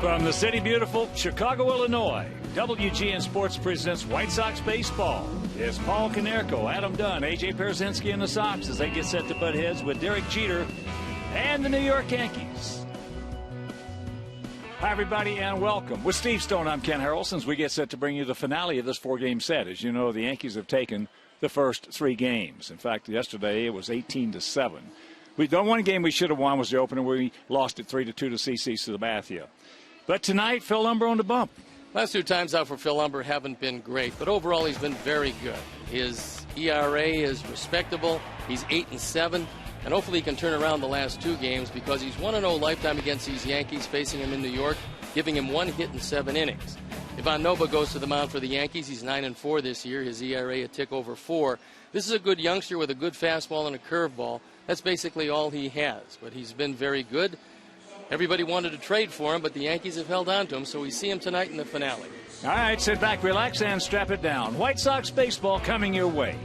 From the city beautiful Chicago, Illinois, WGN Sports presents White Sox baseball. It's Paul Konerko, Adam Dunn, AJ Pierzynski, and the Sox as they get set to butt heads with Derek Jeter and the New York Yankees. Hi, everybody, and welcome. With Steve Stone, I'm Ken Harrelson as we get set to bring you the finale of this four-game set. As you know, the Yankees have taken the first three games. In fact, yesterday it was 18-7. The one game we should have won was the opener where we lost it 3-2 to CC Sabathia. But tonight, Phil Lumber on the bump. Last two times out for Phil Lumber haven't been great, but overall he's been very good. His ERA is respectable. He's 8-7, and hopefully he can turn around the last two games because he's 1-0 lifetime against these Yankees facing him in New York, giving him 1 hit in 7 innings. Ivan Nova goes to the mound for the Yankees. He's 9-4 this year. His ERA a tick over 4. This is a good youngster with a good fastball and a curveball. That's basically all he has, but he's been very good. Everybody wanted to trade for him, but the Yankees have held on to him, so we see him tonight in the finale. All right, sit back, relax, and strap it down. White Sox baseball coming your way.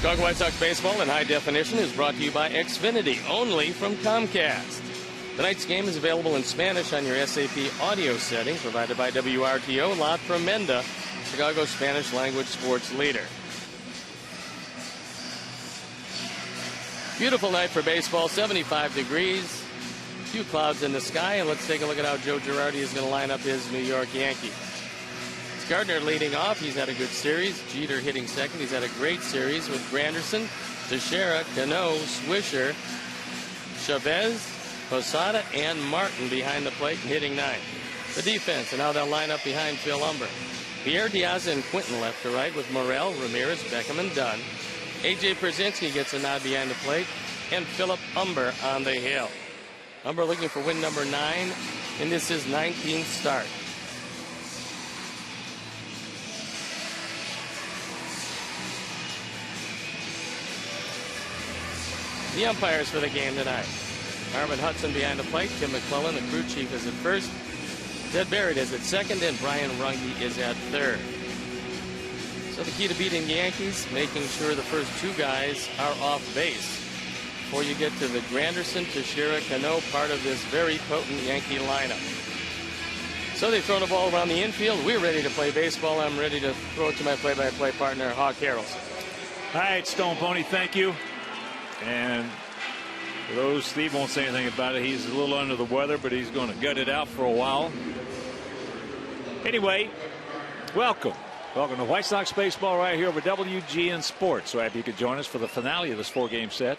Chicago White Sox baseball in high definition is brought to you by Xfinity, only from Comcast. Tonight's game is available in Spanish on your SAP audio setting, provided by WRTO La Tremenda, Chicago's Spanish language sports leader. Beautiful night for baseball, 75 degrees, a few clouds in the sky, and let's take a look at how Joe Girardi is going to line up his New York Yankees. It's Gardner leading off. He's had a good series. Jeter hitting second. He's had a great series with Granderson, Teixeira, Canó, Swisher, Chavez, Posada, and Martin behind the plate and hitting ninth. The defense and how they'll line up behind Phil Humber. Pierre Diaz and Quinton left to right with Morel, Ramirez, Beckham, and Dunn. A.J. Pierzynski gets a nod behind the plate, and Philip Humber on the hill. Humber looking for win number 9, and this is his 19th start. The umpires for the game tonight: Marvin Hudson behind the plate, Tim McClellan, the crew chief, is at first, Ted Barrett is at second, and Brian Runge is at third. So the key to beating the Yankees, making sure the first 2 guys are off base before you get to the Granderson, Teixeira, Canó part of this very potent Yankee lineup. So they throw the ball around the infield. We're ready to play baseball. I'm ready to throw it to my play-by-play partner, Hawk Harrelson. All right, Stone Pony, thank you. And for those, Steve won't say anything about it. He's a little under the weather, but he's going to gut it out for a while. Anyway, welcome. Welcome to White Sox baseball right here over WGN Sports. So happy you could join us for the finale of this 4-game set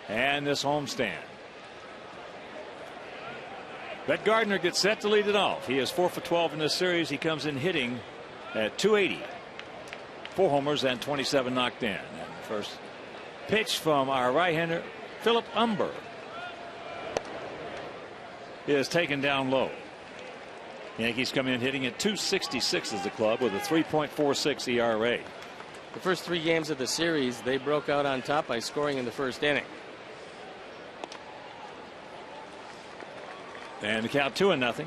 and this homestand. Brett Gardner gets set to lead it off. He is 4 for 12 in this series. He comes in hitting at .280. 4 homers and 27 knocked in. And first pitch from our right-hander, Philip Humber, is taken down low. Yankees come in hitting at .266 as the club with a 3.46 ERA. The first 3 games of the series, they broke out on top by scoring in the first inning. And the count 2-0.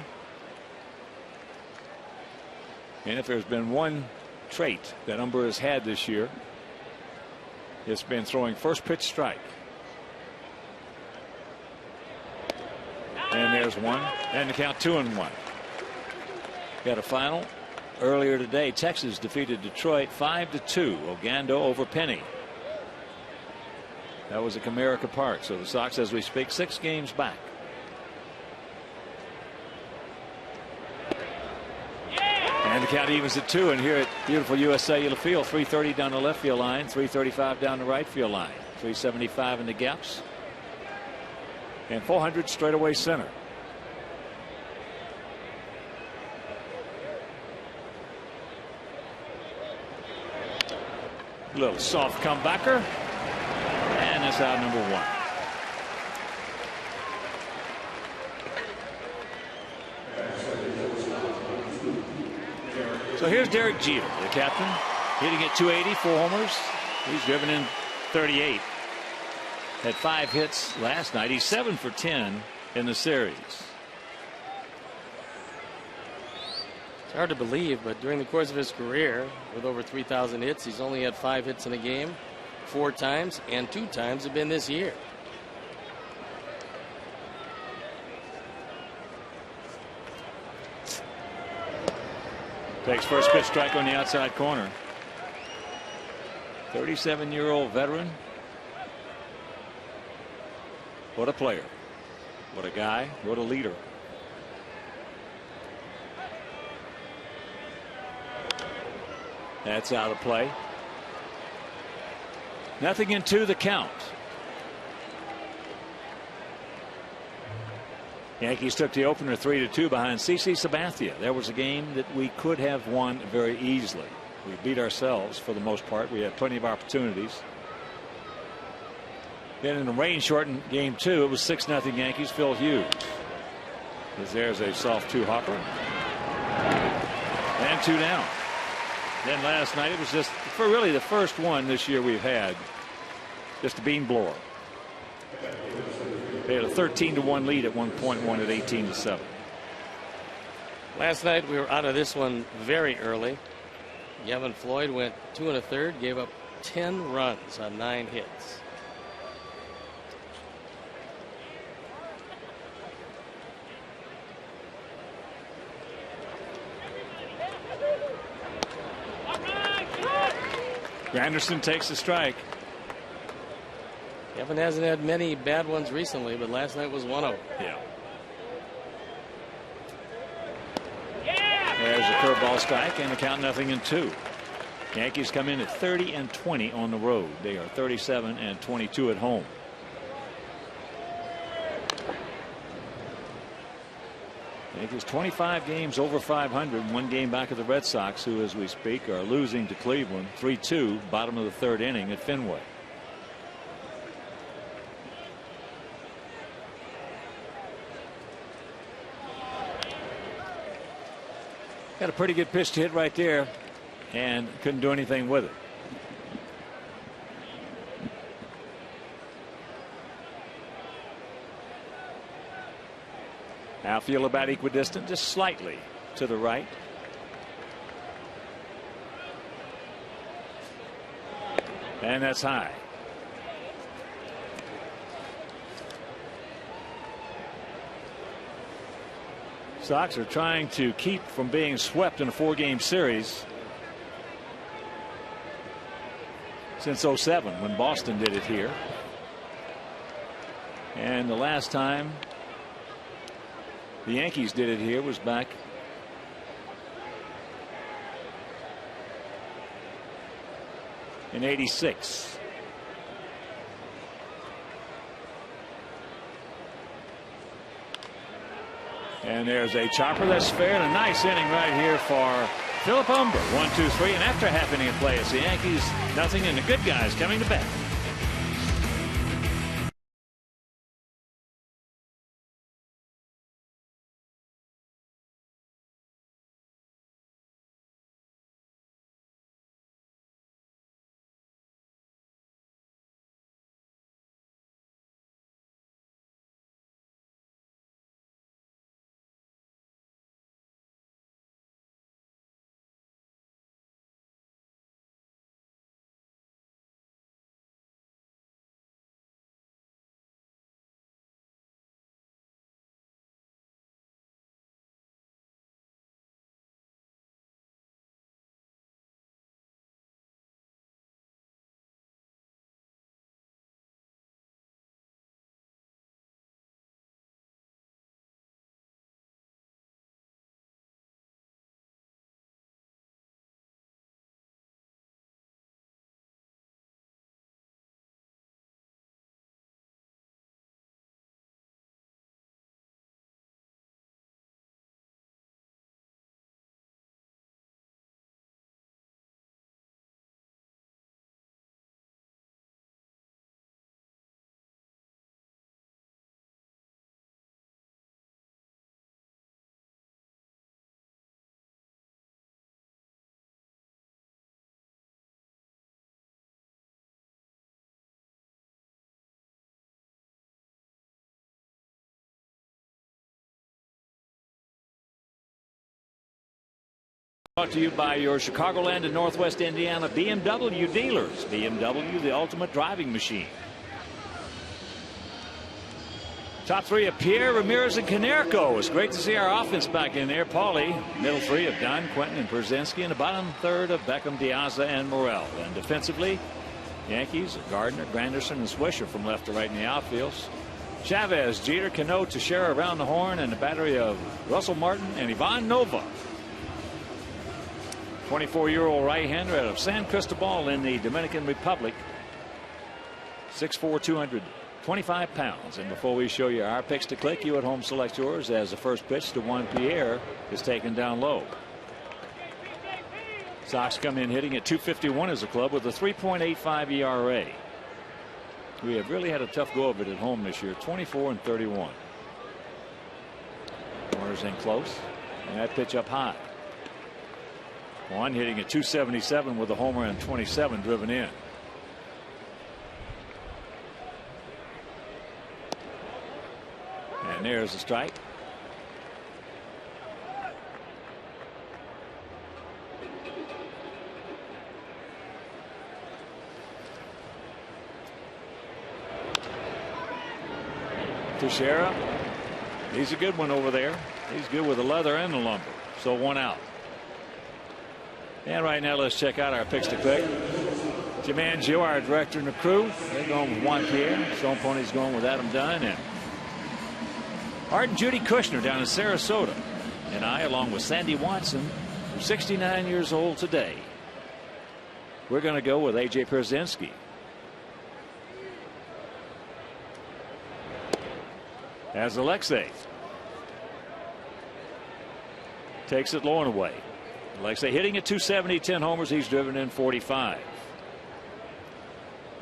And if there's been one trait that Humber has had this year, it's been throwing first pitch strike. And there's one, and the count 2-1. Got a final earlier today. Texas defeated Detroit 5-2. Ogando over Penny. That was at Comerica Park. So the Sox, as we speak, 6 games back. And the count evens at 2. And here at beautiful US Cellular Field, 330 down the left field line, 335 down the right field line, 375 in the gaps, and 400 straightaway center. A little soft comebacker, and that's out number 1. So here's Derek Jeter, the captain, hitting at .280, 4 homers. He's driven in 38. Had 5 hits last night. He's 7 for 10 in the series. It's hard to believe, but during the course of his career, with over 3,000 hits, he's only had 5 hits in a game 4 times, and 2 times have been this year. Takes first pitch strike on the outside corner. 37-year-old veteran. What a player. What a guy. What a leader. That's out of play. Nothing in 2, the count. Yankees took the opener 3-2 behind CC Sabathia. That was a game that we could have won very easily. We beat ourselves for the most part. We had plenty of opportunities. Then in the rain shortened game 2, it was 6-0 Yankees. Phil Hughes. There's a soft 2 hopper. And 2 down. Then last night it was just for really the first one this year we've had. Just a bean blower. They had a 13-1 lead at one point, won at 18-7. Last night we were out of this one very early. Gavin Floyd went 2 1/3, gave up 10 runs on 9 hits. Granderson takes the strike. Kevin hasn't had many bad ones recently, but last night was one of them. Yeah. There's a curveball strike and the count 0-2. Yankees come in at 30-20 on the road. They are 37-22 at home. Yankees 25 games over 500, 1 game back of the Red Sox, who as we speak are losing to Cleveland 3-2, bottom of the 3rd inning at Fenway. Got a pretty good pitch to hit right there and couldn't do anything with it. Outfield about equidistant, just slightly to the right. And that's high. Sox are trying to keep from being swept in a 4-game series since '07 when Boston did it here. And the last time the Yankees did it here was back in '86. And there's a chopper that's fair, and a nice inning right here for Philip Humber. 1, 2, 3, and after half inning of play, it's the Yankees 0, and the good guys coming to bat. Brought to you by your Chicagoland and Northwest Indiana BMW dealers. BMW, the ultimate driving machine. Top 3 of Pierre, Ramirez, and Canó. It's great to see our offense back in there. Paulie, middle 3 of Dunn, Quentin, and Brzezinski, and the bottom 3rd of Beckham, Diaza, and Morel. And defensively, Yankees, Gardner, Granderson, and Swisher from left to right in the outfields. Chavez, Jeter, Canó, Teixeira around the horn, and the battery of Russell Martin and Ivan Nova. 24-year-old right-hander out of San Cristobal in the Dominican Republic. 6'4", 225 pounds. And before we show you our picks to click, you at home select yours as the first pitch to Juan Pierre is taken down low. Sox come in hitting at .251 as a club with a 3.85 ERA. We have really had a tough go of it at home this year. 24-31. Corners in close, and that pitch up high. Juan hitting at .277 with a homer and 27 driven in. And there's the strike. Teixeira, he's a good one over there. He's good with the leather and the lumber. So 1 out. And right now let's check out our picks to pick. Jim Angio, our director and the crew, they're going with Juan Pierre. Stone Pony's going with Adam Dunn. And Art and Judy Kushner down in Sarasota. And I, along with Sandy Watson, who's 69 years old today. We're going to go with A.J. Pierzynski. As Alexei takes it low and away. Alexei hitting at 270, 10 homers. He's driven in 45.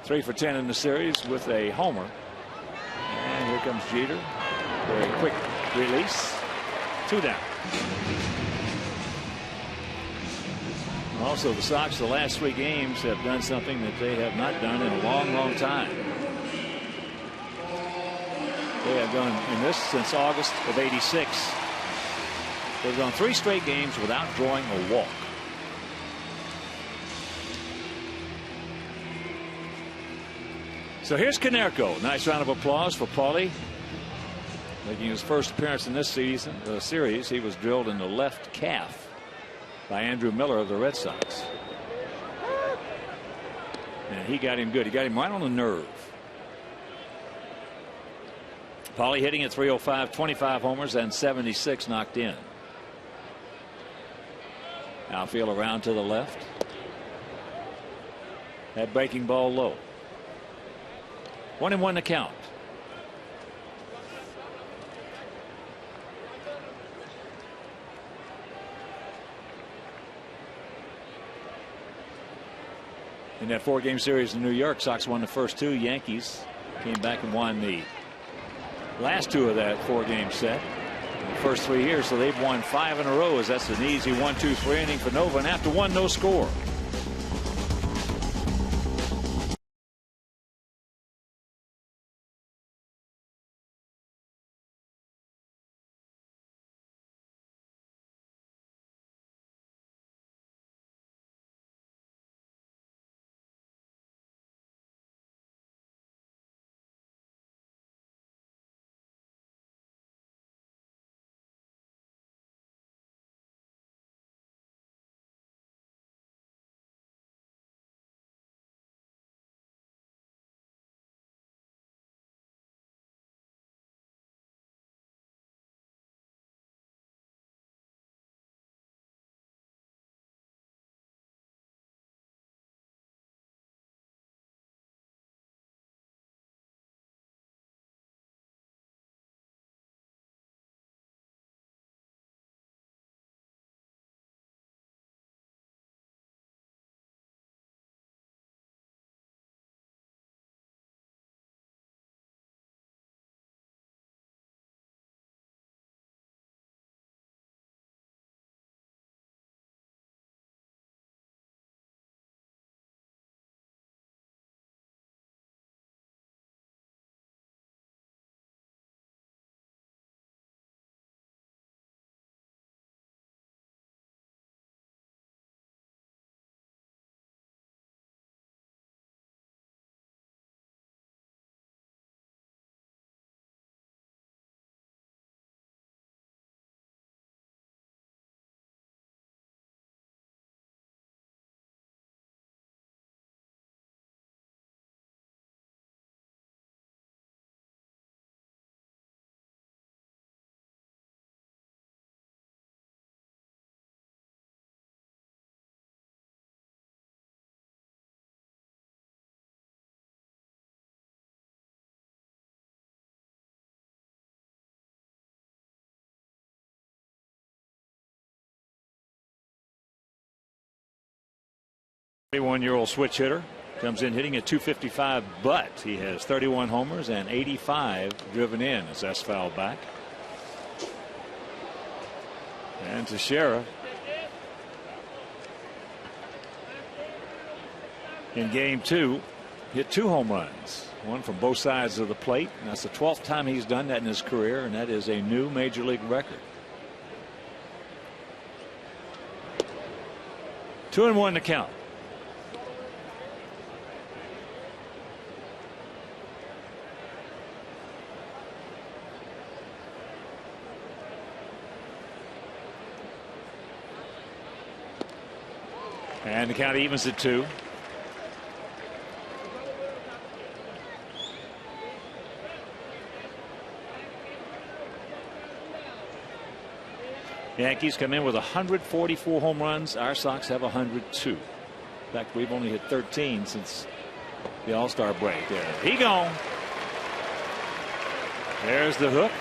3 for 10 in the series with a homer. And here comes Jeter. Very quick release. 2 down. Also, the Sox, the last 3 games, have done something that they have not done in a long, long time. They have done in this since August of '86. They've gone 3 straight games without drawing a walk. So here's Konerko. Nice round of applause for Paulie. Making his first appearance in this series. He was drilled in the left calf by Andrew Miller of the Red Sox. And he got him good. He got him right on the nerve. Paulie hitting at 305, 25 homers and 76 knocked in. Outfield around to the left. That breaking ball low. 1-1 to count. In that 4-game series in New York, Sox won the first 2. Yankees came back and won the last 2 of that 4-game set in the first 3 years. So they've won 5 in a row, as that's an easy 1-2-3 inning for Nova. And after 1, no score. Year-old switch hitter comes in hitting at 255, but he has 31 homers and 85 driven in as that's fouled back. And Teixeira in game 2 hit 2 home runs, one from both sides of the plate, and that's the 12th time he's done that in his career, and that is a new major league record. 2-1 to count. And the count evens at 2. Yankees come in with 144 home runs. Our Sox have 102. In fact, we've only hit 13 since the All-Star break. There, he gone. There's the hook.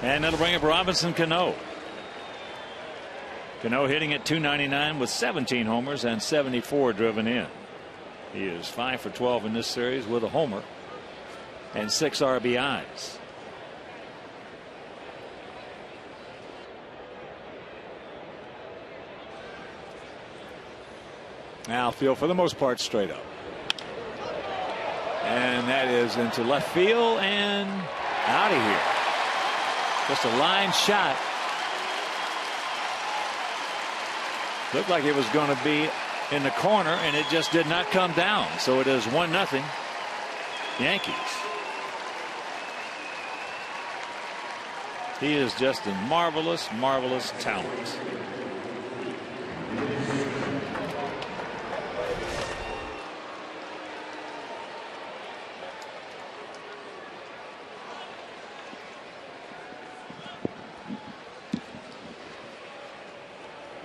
And that'll bring up Robinson Canó. Canó hitting at .299 with 17 homers and 74 driven in. He is 5 for 12 in this series with a homer and 6 RBIs. Outfield for the most part straight up. And that is into left field and out of here. Just a line shot. Looked like it was going to be in the corner, and it just did not come down. So it is 1-0 Yankees. He is just a marvelous, marvelous talent.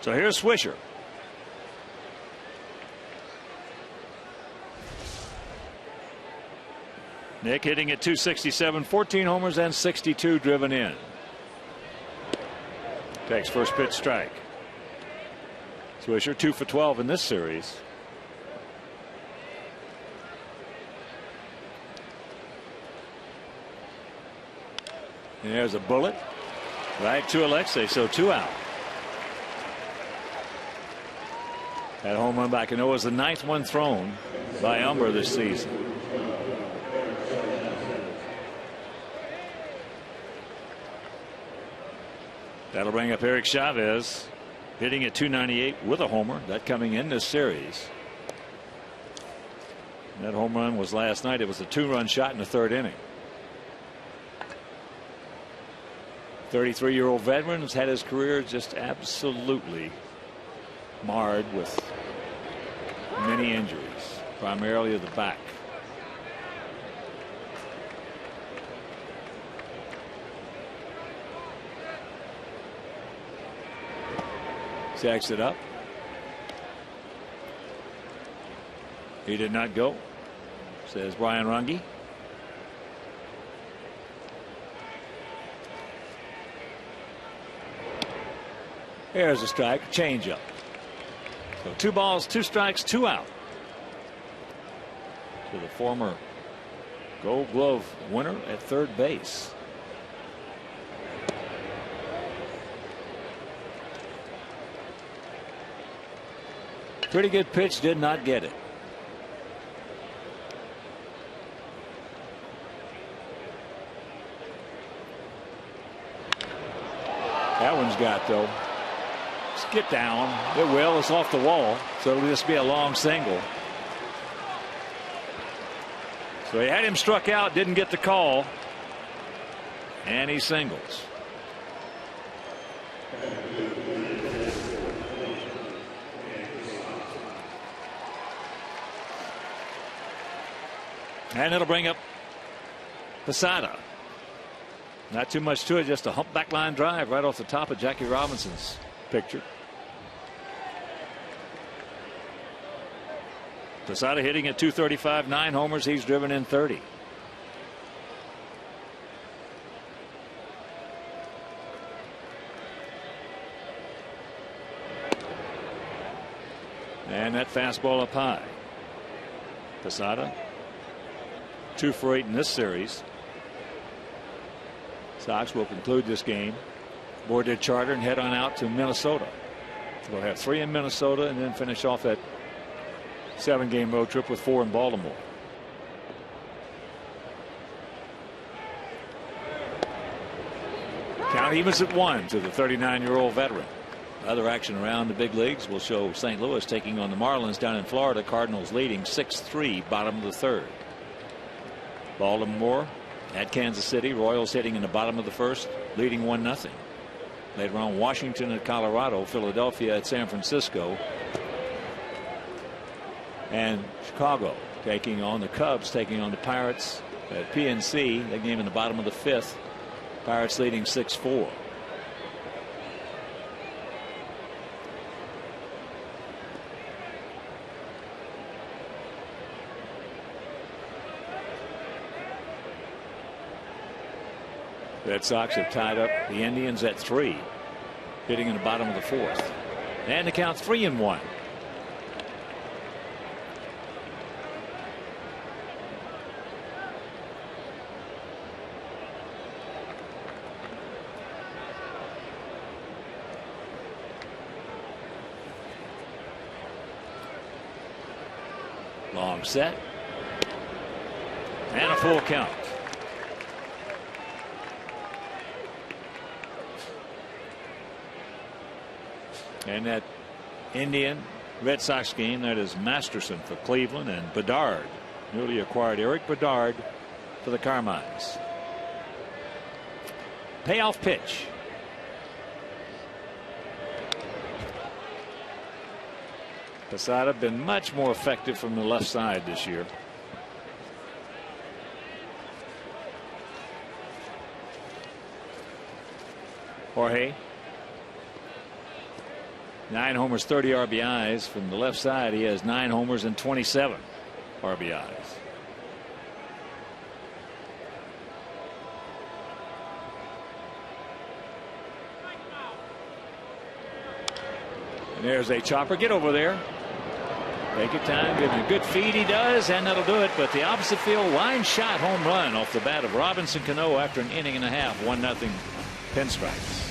So here's Swisher. Nick hitting at .267, 14 homers and 62 driven in. Takes first pitch strike. Swisher 2 for 12 in this series. And there's a bullet right to Alexei, so 2 out. That home run by Canó was the 9th one thrown by Umber this season. That'll bring up Eric Chavez, hitting at .298 with a homer. That coming in this series. And that home run was last night. It was a 2-run shot in the 3rd inning. 33-year-old veteran has had his career just absolutely marred with many injuries, primarily of the back. Jacks it up. He did not go, says Brian Runge. There's a strike, changeup. So 2 balls, 2 strikes, 2 out. To the former Gold Glove winner at 3rd base. Pretty good pitch, did not get it. That one's got though. Get down. It will. It's off the wall, so it'll just be a long single. So he had him struck out, didn't get the call, and he singles. And it'll bring up Posada. Not too much to it, just a humpback line drive right off the top of Jackie Robinson's picture. Posada hitting at .235, 9 homers. He's driven in 30. And that fastball up high. Posada 2 for 8 in this series. Sox will conclude this game, board their charter, and head on out to Minnesota. We'll have 3 in Minnesota and then finish off that 7-game road trip with 4 in Baltimore. Count evens at 1 to the 39-year-old veteran. Other action around the big leagues will show St. Louis taking on the Marlins down in Florida. Cardinals leading 6-3, bottom of the 3rd. Baltimore at Kansas City. Royals hitting in the bottom of the first, leading 1-0. Later on, Washington at Colorado, Philadelphia at San Francisco, and Chicago taking on the Cubs, taking on the Pirates at PNC. That game in the bottom of the fifth. Pirates leading 6-4. Red Sox have tied up the Indians at 3, hitting in the bottom of the fourth, and the count 3-1. Long set and a full count. And that Indian Red Sox game, that is Masterson for Cleveland and Bedard, newly acquired Eric Bedard for the Carmines. Payoff pitch. Posada been much more effective from the left side this year. Jorge. 9 homers, 30 RBIs. From the left side, he has 9 homers and 27 RBIs. And there's a chopper. Get over there. Take your time. Give him a good feed. He does, and that'll do it. But the opposite field line shot home run off the bat of Robinson Canó after an inning and a half. 1-0 Pinstripes.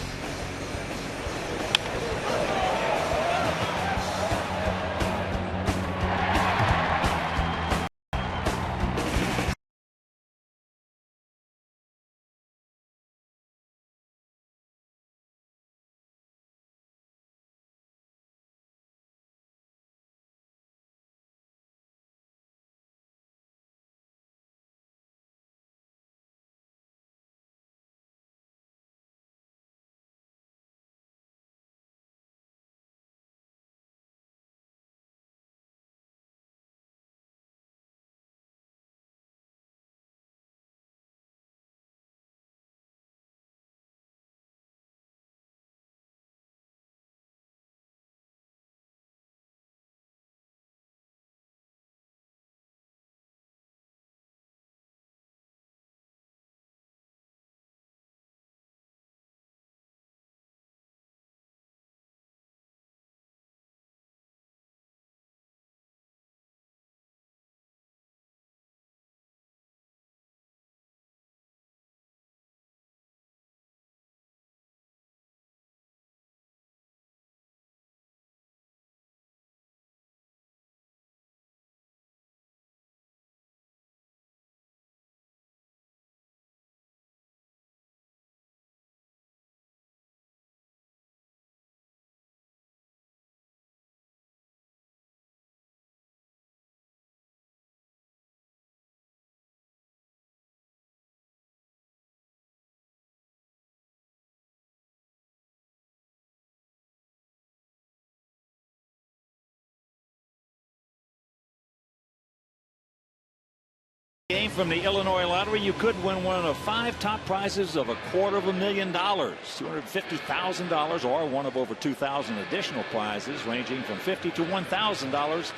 Game from the Illinois Lottery. You could win one of 5 top prizes of $250,000, $250,000, or one of over 2,000 additional prizes ranging from $50,000 to $1,000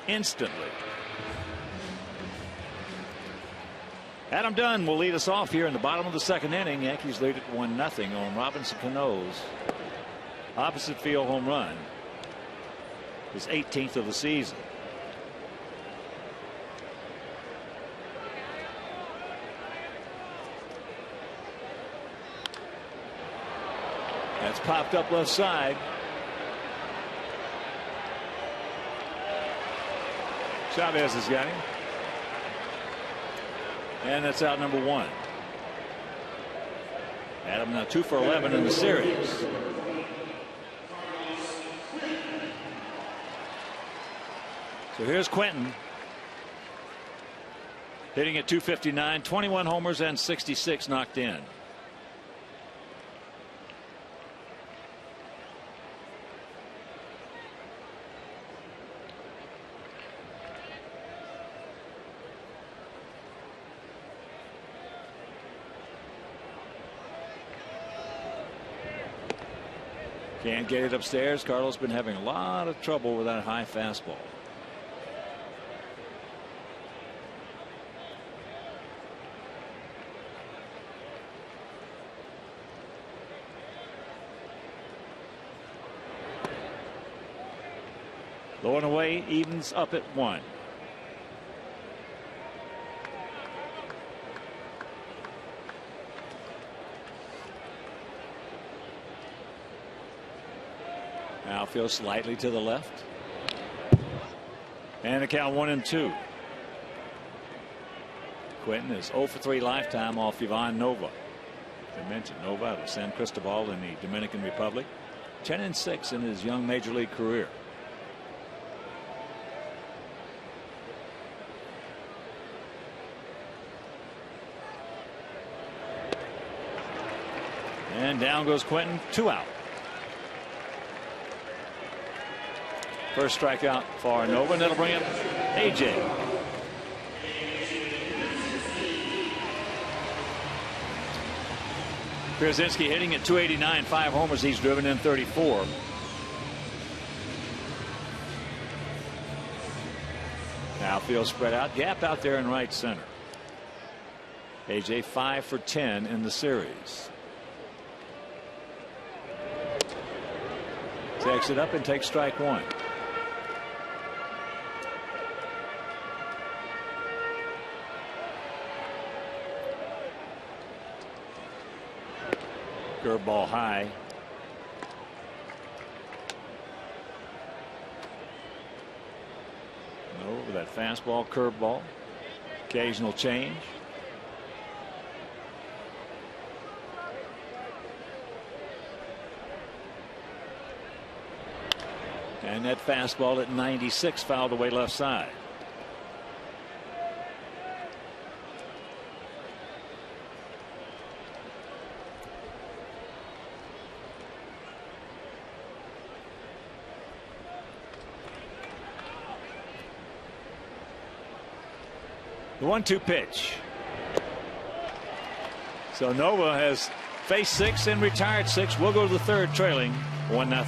instantly. Adam Dunn will lead us off here in the bottom of the second inning. Yankees lead it 1-0 on Robinson Cano's opposite field home run, his 18th of the season. That's popped up left side. Chavez has got him. And that's out number 1. Adam now 2 for 11 in the series. So here's Quentin. Hitting at .259, 21 homers and 66 knocked in. Can't get it upstairs. Carlos been having a lot of trouble with that high fastball. Low and away, evens up at 1. Outfield slightly to the left. And the count 1-2. Quentin is 0 for 3 lifetime off Ivan Nova. As I mentioned, Nova out of San Cristobal in the Dominican Republic. 10-6 in his young major league career. And down goes Quentin, 2 out. First strikeout for Nova, and that'll bring up AJ. Pierzynski hitting at .289, 5 homers. He's driven in 34. Outfield spread out, gap out there in right center. AJ 5 for 10 in the series. Takes it up and takes strike 1. Curveball high. Over that fastball, curveball, occasional change. And that fastball at 96 fouled away left side. The 1-2 pitch. So Nova has faced 6 and retired 6. We'll go to the third, trailing 1-0.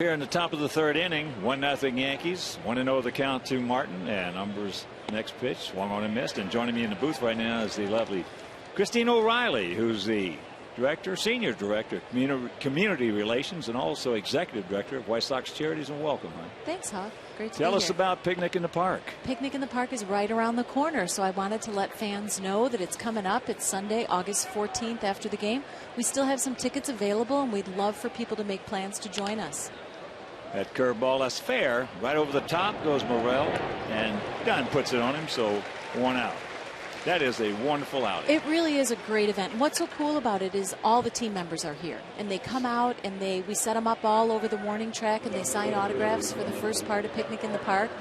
Here in the top of the third inning, 1-0 Yankees. 1-0 the count to Martin, and Umber's next pitch swung on and missed. And joining me in the booth right now is the lovely Christine O'Reilly, who's the senior director of community relations, and also executive director of White Sox Charities. And welcome, hon. Thanks, Hawk. Great to Tell be us here. about Picnic in the Park. Picnic in the Park is right around the corner, so I wanted to let fans know that it's coming up. It's Sunday, August 14th after the game. We still have some tickets available, and we'd love for people to make plans to join us. That curveball, that's fair. Right over the top goes Morrell, and Dunn puts it on him, so 1 out. That is a wonderful outing. It really is a great event. And what's so cool about it is all the team members are here, and they come out and we set them up all over the warning track, and they sign autographs for the first part of Picnic in the Park.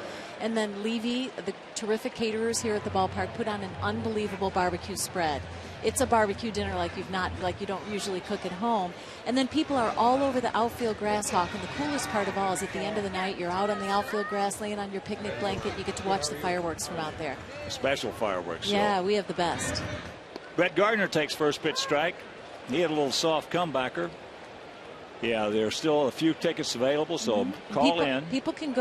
And then Levy, the terrific caterers here at the ballpark, put on an unbelievable barbecue spread. It's a barbecue dinner like you don't usually cook at home. And then people are all over the outfield grass, Hawk. And the coolest part of all is at the end of the night, you're out on the outfield grass, laying on your picnic blanket. You get to watch the fireworks from out there. Special fireworks. Yeah, so. we have the best. Brett Gardner takes first pitch strike. He had a little soft comebacker. Yeah, there's still a few tickets available, so call in. People can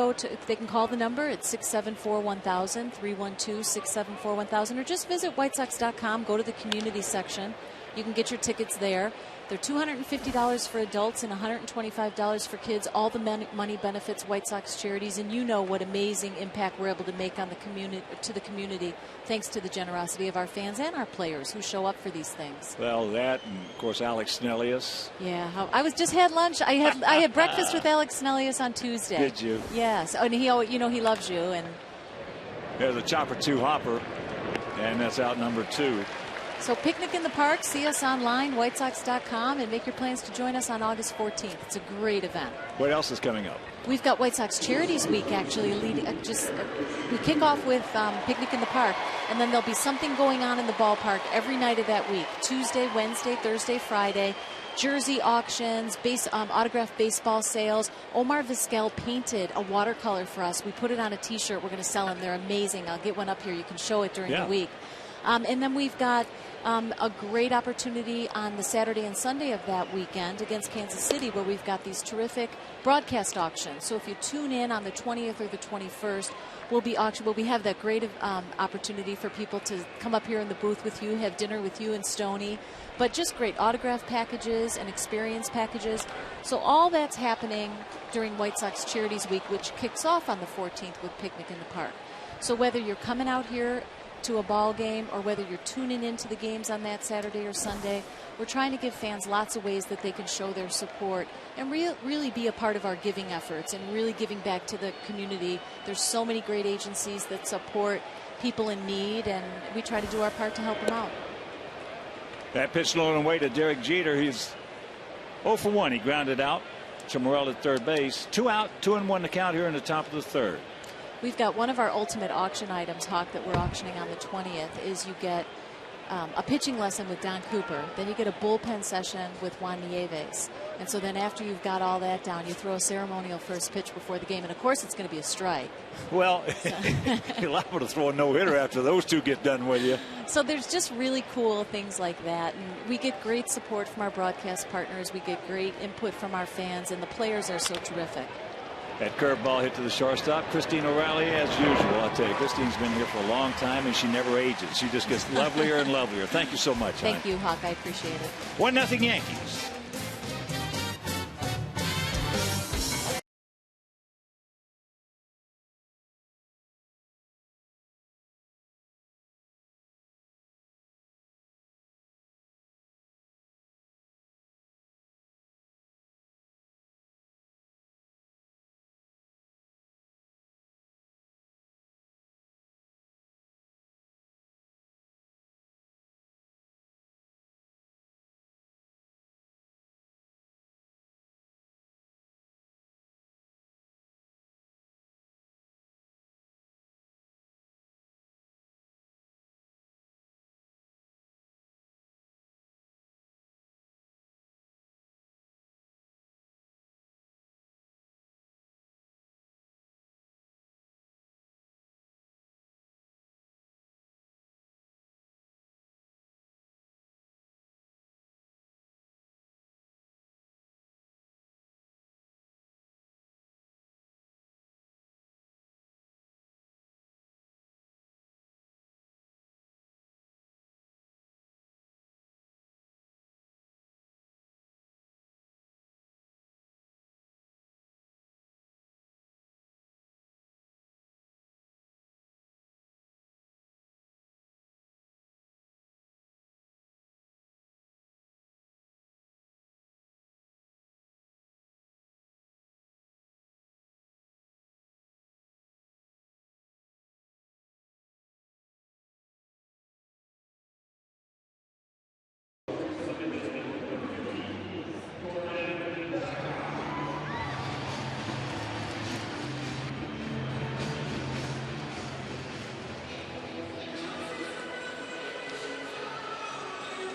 they can call the number at 674-1000, 312-674-1000, or just visit whitesox.com, go to the community section. You can get your tickets there. They're $250 for adults and $125 for kids. All the money benefits White Sox Charities, and you know what amazing impact we're able to make on the community, thanks to the generosity of our fans and our players who show up for these things. Well, that, and of course Alex Snellius. Yeah, I just had lunch. I had breakfast with Alex Snellius on Tuesday. Did you? Yes, and he loves you. And there's a chopper 2 hopper, and that's out number 2. So Picnic in the Park, see us online, whitesox.com, and make your plans to join us on August 14th. It's a great event. What else is coming up? We've got White Sox Charities Week, actually. We kick off with Picnic in the Park, and then there'll be something going on in the ballpark every night of that week. Tuesday, Wednesday, Thursday, Friday. Jersey auctions, autographed baseball sales. Omar Vizquel painted a watercolor for us. We put it on a T-shirt. We're going to sell them. They're amazing. I'll get one up here. You can show it during the week. And then we've got a great opportunity on the Saturday and Sunday of that weekend against Kansas City, where we've got these terrific broadcast auctions. So if you tune in on the 20th or the 21st, we have that great opportunity for people to come up here in the booth with you, have dinner with you and Stoney, but just great autograph packages and experience packages. So all that's happening during White Sox Charities Week, which kicks off on the 14th with Picnic in the Park. So whether you're coming out here to a ball game or whether you're tuning into the games on that Saturday or Sunday, we're trying to give fans lots of ways that they can show their support and really be a part of our giving efforts and really giving back to the community. There's so many great agencies that support people in need, and we try to do our part to help them out. That pitch low and away to Derek Jeter. He's 0 for 1. He grounded out to Morrell at third base. 2 out, 2-1 to count here in the top of the third. We've got one of our ultimate auction items, Hawk, that we're auctioning on the 20th, is you get a pitching lesson with Don Cooper. Then you get a bullpen session with Juan Nieves. And so then after you've got all that down, you throw a ceremonial first pitch before the game. And, of course, it's going to be a strike. Well, you're liable to throw a no-hitter after those two get done with you. So there's just really cool things like that. And we get great support from our broadcast partners. We get great input from our fans. And the players are so terrific. That curveball hit to the shortstop. Christine O'Reilly, as usual. I'll tell you, Christine's been here for a long time, and she never ages. She just gets lovelier and lovelier. Thank you so much. Thank you, Hawk. I appreciate it. 1-0 Yankees.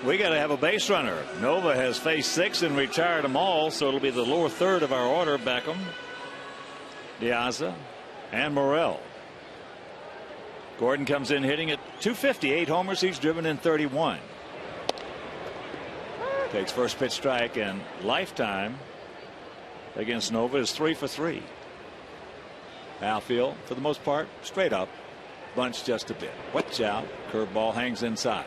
We got to have a base runner. Nova has faced 6 and retired them all, so it'll be the lower third of our order. Beckham, Diaz, and Morel. Gordon comes in hitting at .258 homers. He's driven in 31. Takes first pitch strike, and lifetime against Nova is 3 for 3. Outfield, for the most part, straight up. Bunch just a bit. Watch out. Curveball hangs inside.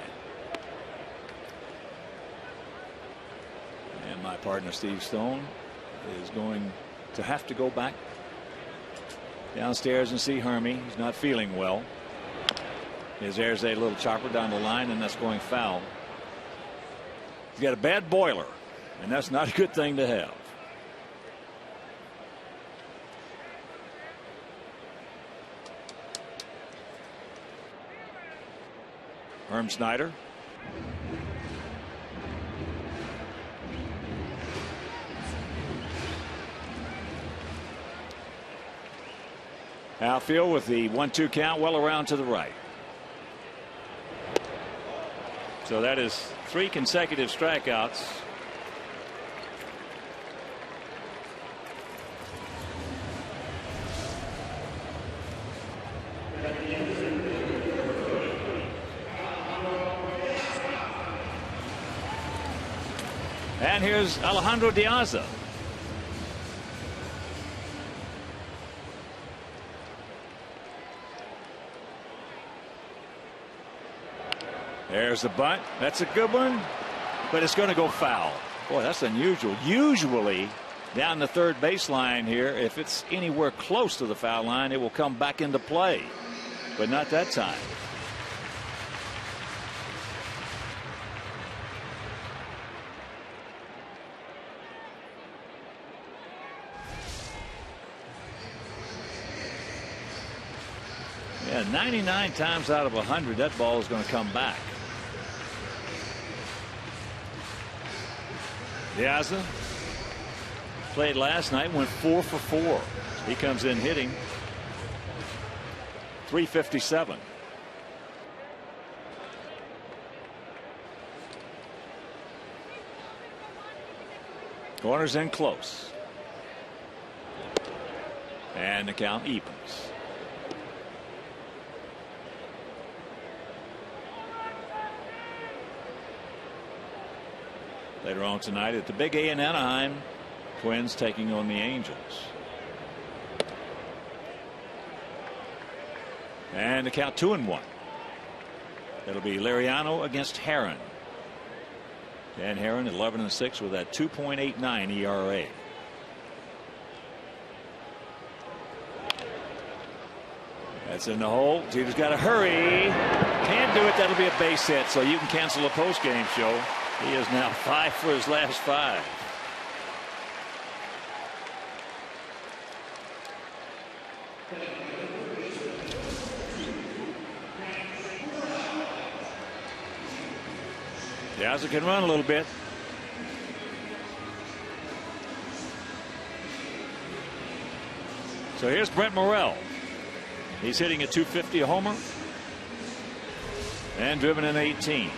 And my partner Steve Stone is going to have to go back downstairs and see Hermie. He's not feeling well. There's a little chopper down the line, and that's going foul. He's got a bad boiler, and that's not a good thing to have. Herm Snyder. Outfield with the 1-2 count, well around to the right. So that is 3 consecutive strikeouts. And here's Alejandro Diaz. There's the bunt. That's a good one, but it's going to go foul. Boy, that's unusual. Usually down the third baseline here, if it's anywhere close to the foul line, it will come back into play, but not that time. Yeah, 99 times out of 100, that ball is going to come back. Diaz played last night, went 4 for 4. He comes in hitting .357. Corners in close. And the count evens. Later on tonight at the Big A in Anaheim, Twins taking on the Angels. And the count 2-1. It'll be Liriano against Herron. Dan Herron 11-6 with that 2.89 ERA. That's in the hole. Jeter's got to hurry. Can't do it. That'll be a base hit, so you can cancel a post-game show. He is now 5 for his last 5. Diaz can run a little bit. So here's Brent Morel. He's hitting a .250 a homer and driven in 18.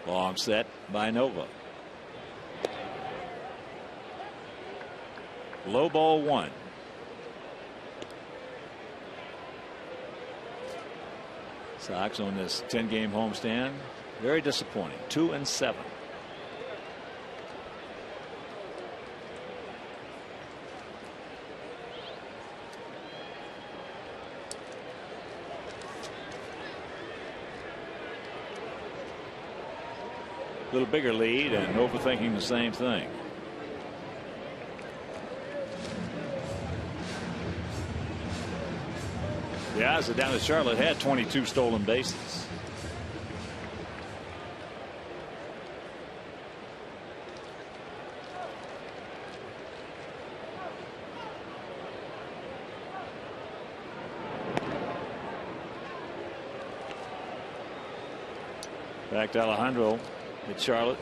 Long set by Nova. Low ball 1. Sox on this 10-game homestand. Very disappointing. 2-7. A little bigger lead and overthinking the same thing. The Eyes down at Charlotte had 22 stolen bases. Back to Alejandro at Charlotte.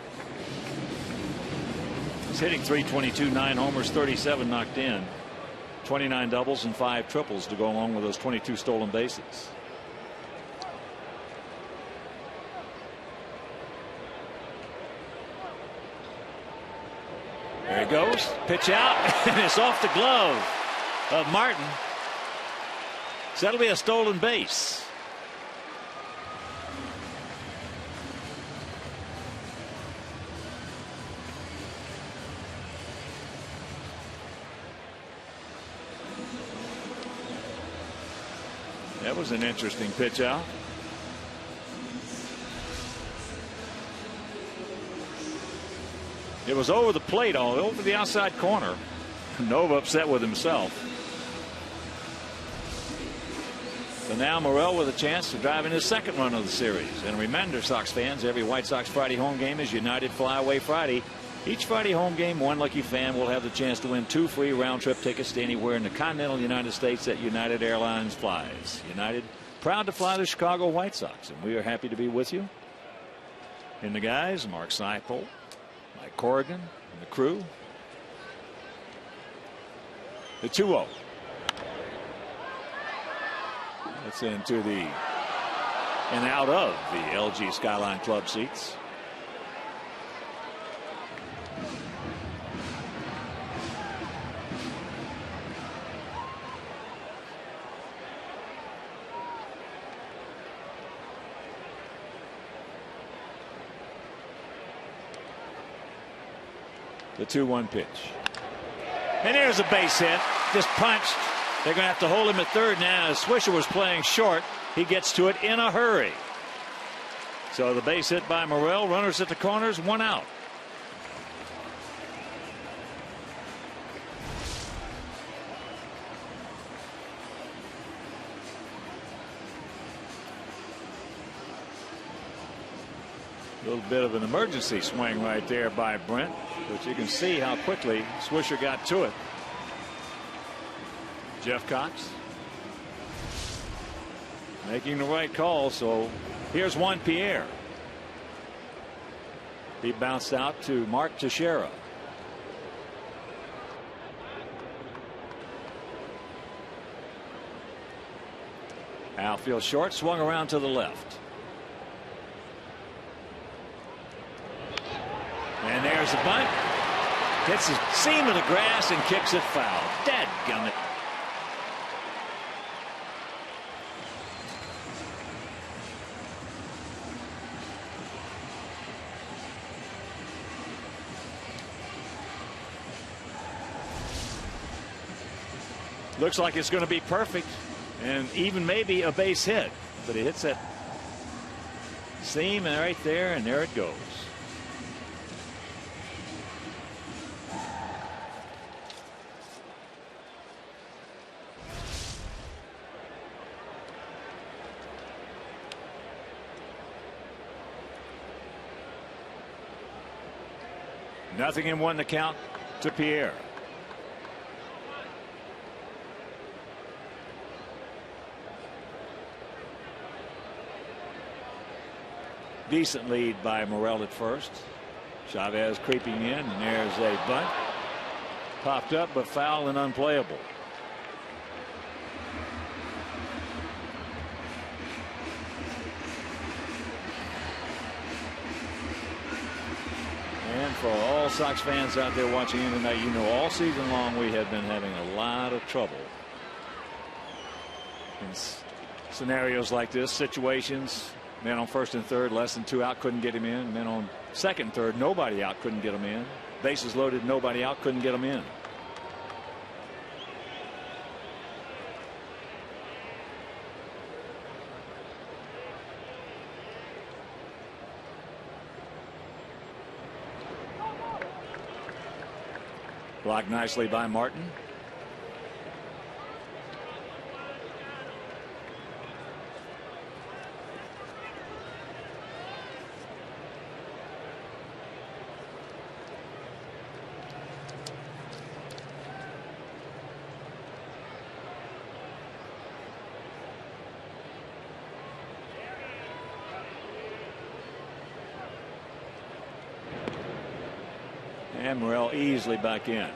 He's hitting .322, 9 homers, 37 knocked in, 29 doubles and 5 triples to go along with those 22 stolen bases. There he goes. Pitch out, and it's off the glove of Martin. So that'll be a stolen base. That was an interesting pitch out. It was over the plate, all over the outside corner. Nova upset with himself. So now Morel with a chance to drive in his second run of the series. And remember, Sox fans, every White Sox Friday home game is United Flyaway Friday. Each Friday home game, one lucky fan will have the chance to win 2 free round-trip tickets to anywhere in the continental United States that United Airlines flies. United, proud to fly the Chicago White Sox, and we are happy to be with you. And the guys, Mark Seipel, Mike Corrigan, and the crew. The 2-0. That's into the and out of the LG Skyline Club seats. The 2-1 pitch. And there's a base hit. Just punched. They're going to have to hold him at third now. As Swisher was playing short, he gets to it in a hurry. So the base hit by Morel. Runners at the corners, 1 out. A little bit of an emergency swing right there by Brent, but you can see how quickly Swisher got to it. Jeff Cox making the right call. So here's Juan Pierre. He bounced out to Mark Teixeira. Outfield short, swung around to the left. And there's the bunt. Hits the seam of the grass and kicks it foul. Dadgummit. Looks like it's going to be perfect and even maybe a base hit, but it hits that seam and right there, and there it goes. Nothing in 1 to count to Pierre. Decent lead by Morel at first. Chavez creeping in, and there's a bunt. Popped up, but foul and unplayable. And for all Sox fans out there watching in tonight, you know all season long we have been having a lot of trouble in scenarios like this, situations. Man on first and third, less than 2 out, couldn't get him in. Men on second and third, nobody out, couldn't get him in. Bases loaded, nobody out, couldn't get him in. Blocked nicely by Martin. And Morel easily back in.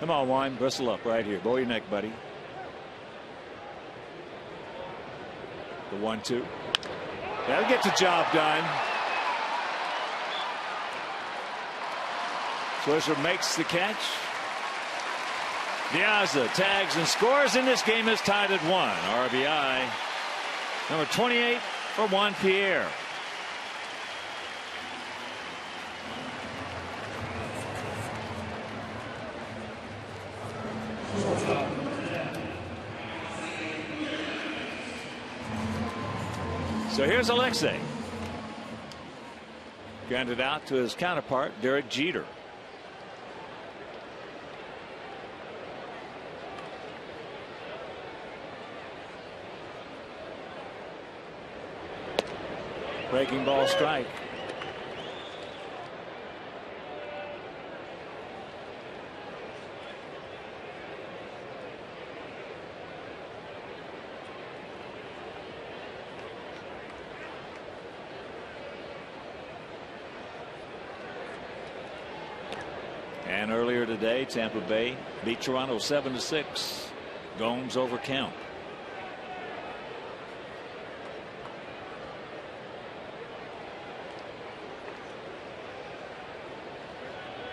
Come on, Wine. Bristle up right here. Bow your neck, buddy. The 1-2. That'll get the job done. Swisher makes the catch. Diaza tags and scores, and this game is tied at 1. RBI number 28 for Juan Pierre. So here's Alexei. Grounded out to his counterpart, Derek Jeter. Breaking ball strike. And earlier today, Tampa Bay beat Toronto 7-6. Gomes over count.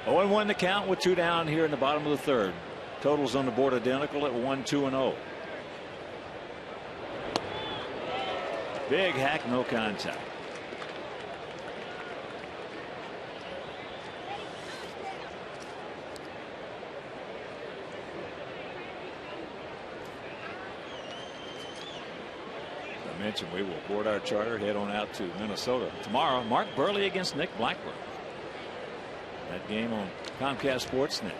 Oh, and 1 to count with 2 down here in the bottom of the third. Totals on the board identical at 1-2-0. Big hack, no contact. Mentioned we will board our charter, head on out to Minnesota tomorrow. Mark Burley against Nick Blackburn. That game on Comcast Sportsnet.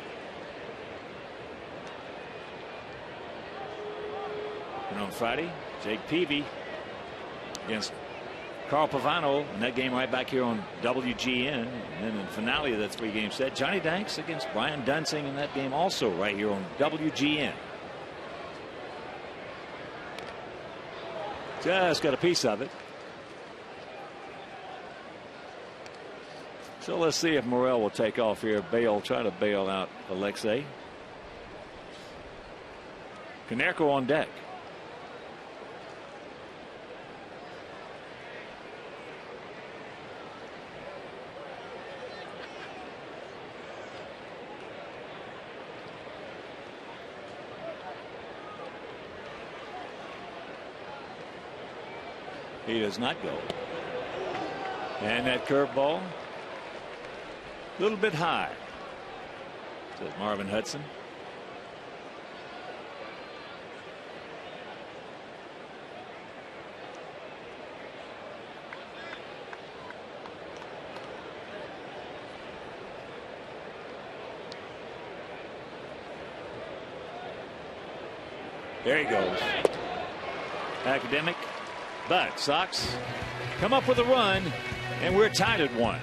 And on Friday, Jake Peavy against Carl Pavano, and that game right back here on WGN. And then in the finale of that 3-game set, Johnny Danks against Brian Dunsing, in that game also right here on WGN. Just got a piece of it. So let's see if Morel will take off here. Try to bail out Alexei. Canó on deck. He does not go. And that curveball, a little bit high, says Marvin Hudson. There he goes. Academic. But Sox come up with a run, and we're tied at 1.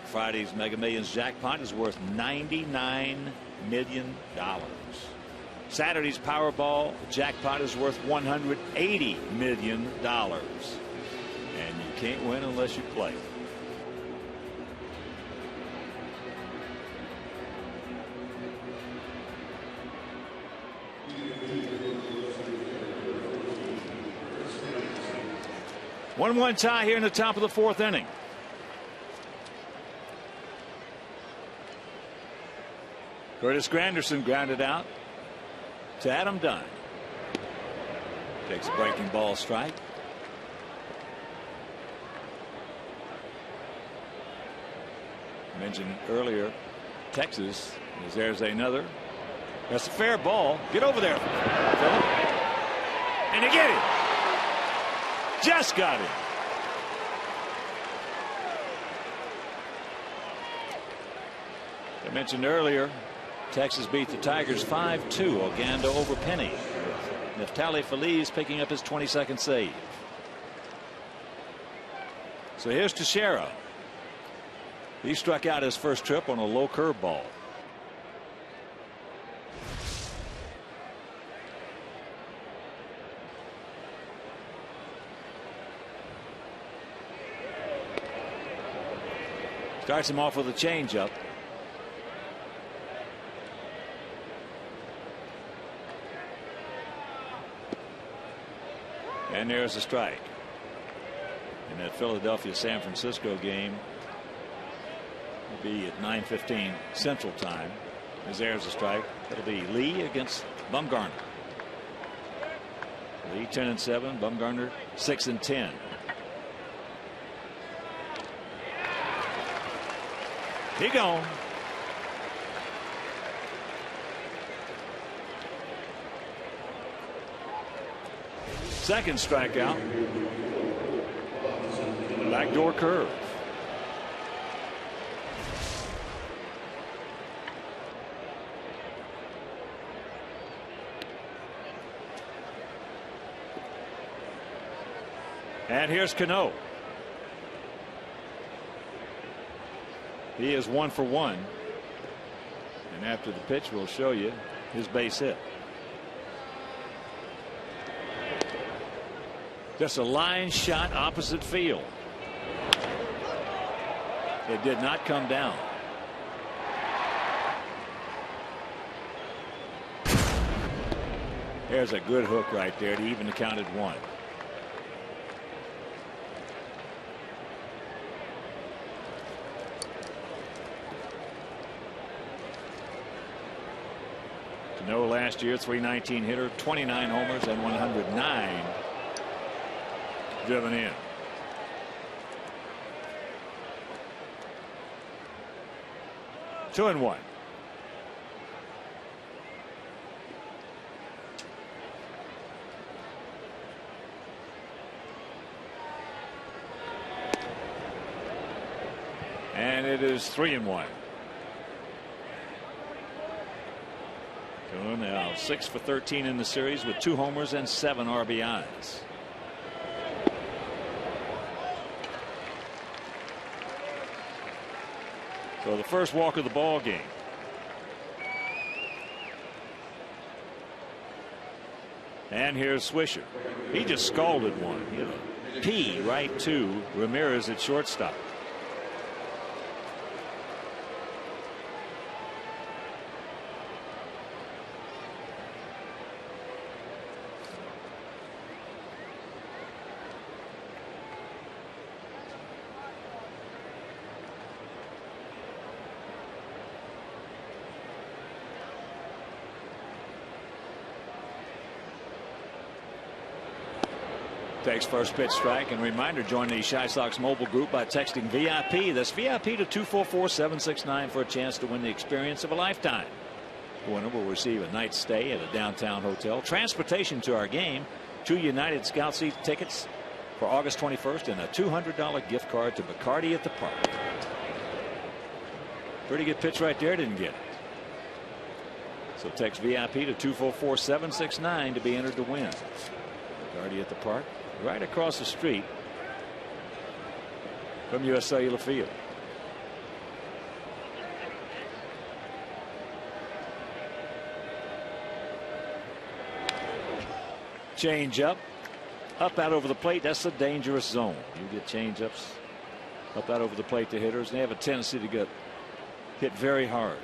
Friday's Mega Millions jackpot is worth $99 million. Saturday's Powerball jackpot is worth $180 million. And you can't win unless you play. One tie here in the top of the fourth inning. Curtis Granderson grounded out to Adam Dunn. Takes a breaking ball strike. Mentioned earlier, Texas, as there's another. That's a fair ball. Get over there, Philip. And you get it. Just got it. I mentioned earlier, Texas beat the Tigers 5-2. Ogando over Penny. Neftali Feliz picking up his 22nd save. So here's Teixeira. He struck out his first trip on a low curveball. Starts him off with a changeup. And there's a strike. In that Philadelphia-San Francisco game, will be at 9:15 Central Time. As there's a strike. It'll be Lee against Bumgarner. Lee 10-7. Bumgarner 6-10. He gone. Second strikeout. Backdoor curve. And here's Canó. He is 1 for 1. And after the pitch, we'll show you his base hit. Just a line shot opposite field. It did not come down. There's a good hook right there to even the count at 1. Canó last year, .319 hitter, 29 homers and 109 driven in. Two and one. And it is 3-1. Canó now 6 for 13 in the series with 2 homers and 7 RBIs. So the first walk of the ball game. And here's Swisher. He just scalded one. He had a P right to Ramirez at shortstop. Takes first pitch strike. And reminder, join the Chi Sox mobile group by texting VIP. That's VIP to 244-769 for a chance to win the experience of a lifetime. The winner will receive a night's stay at a downtown hotel, transportation to our game, 2 United Scout Seat tickets for August 21st, and a $200 gift card to Bacardi at the Park. Pretty good pitch right there. Didn't get it. So text VIP to 244-769 to be entered to win. Bacardi at the Park, right across the street from US Cellular Field. Change up out over the plate. That's a dangerous zone. You get change ups up out over the plate to hitters, and they have a tendency to get hit very hard.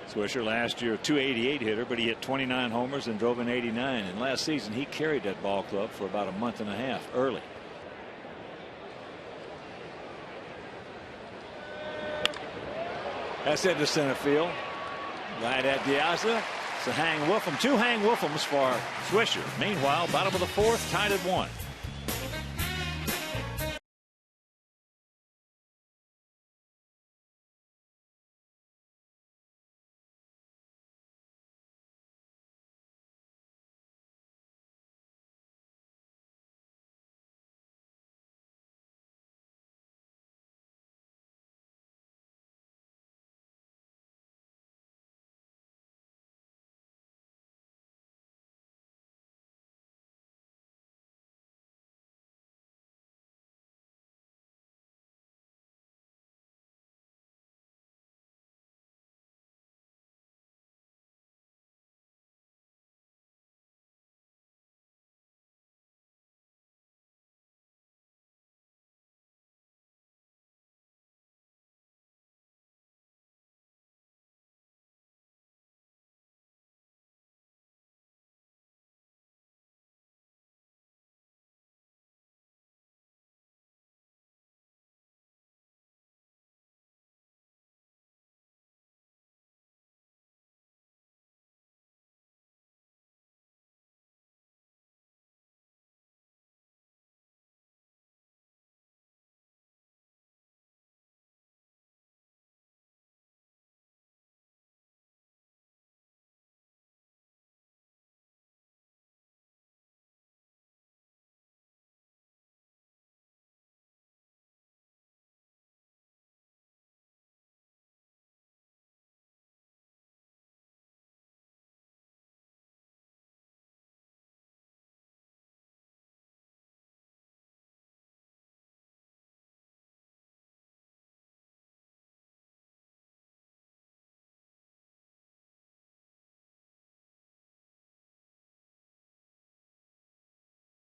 Swisher last year a .288 hitter, but he hit 29 homers and drove in 89. And last season he carried that ball club for about a month and a half early. That's into center field. Right at Diaz. It's a hang woofum. 2 hang woofums for Swisher. Meanwhile, bottom of the 4th, tied at 1.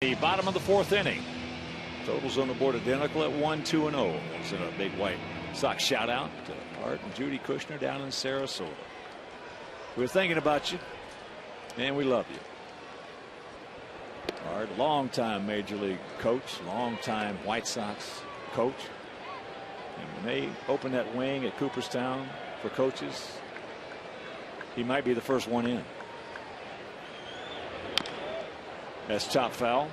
The bottom of the 4th inning. Totals on the board identical at 1-2-0. That's a big White Sox shout out to Art and Judy Kushner down in Sarasota. We're thinking about you and we love you. Art, longtime Major League coach, longtime White Sox coach. And when they open that wing at Cooperstown for coaches, he might be the first one in. That's chop foul.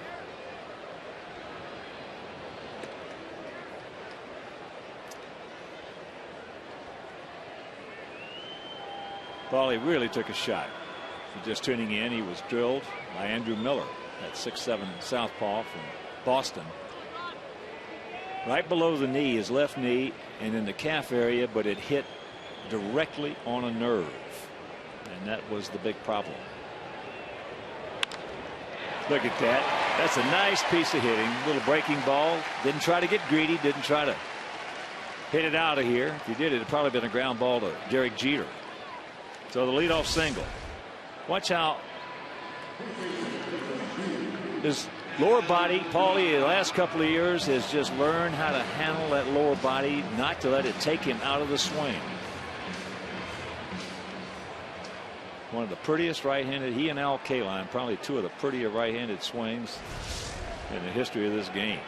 Paulie really took a shot. If you're just tuning in, he was drilled by Andrew Miller at 6'7" southpaw from Boston. Right below the knee, his left knee, and in the calf area, but it hit directly on a nerve. And that was the big problem. Look at that. That's a nice piece of hitting. Little breaking ball. Didn't try to get greedy. Didn't try to hit it out of here. If he did, it'd probably been a ground ball to Derek Jeter. So the leadoff single. Watch how his lower body, Paulie, the last couple of years has just learned how to handle that lower body, not to let it take him out of the swing. One of the prettiest right-handed, he and Al Kaline, probably 2 of the prettier right-handed swings in the history of this game.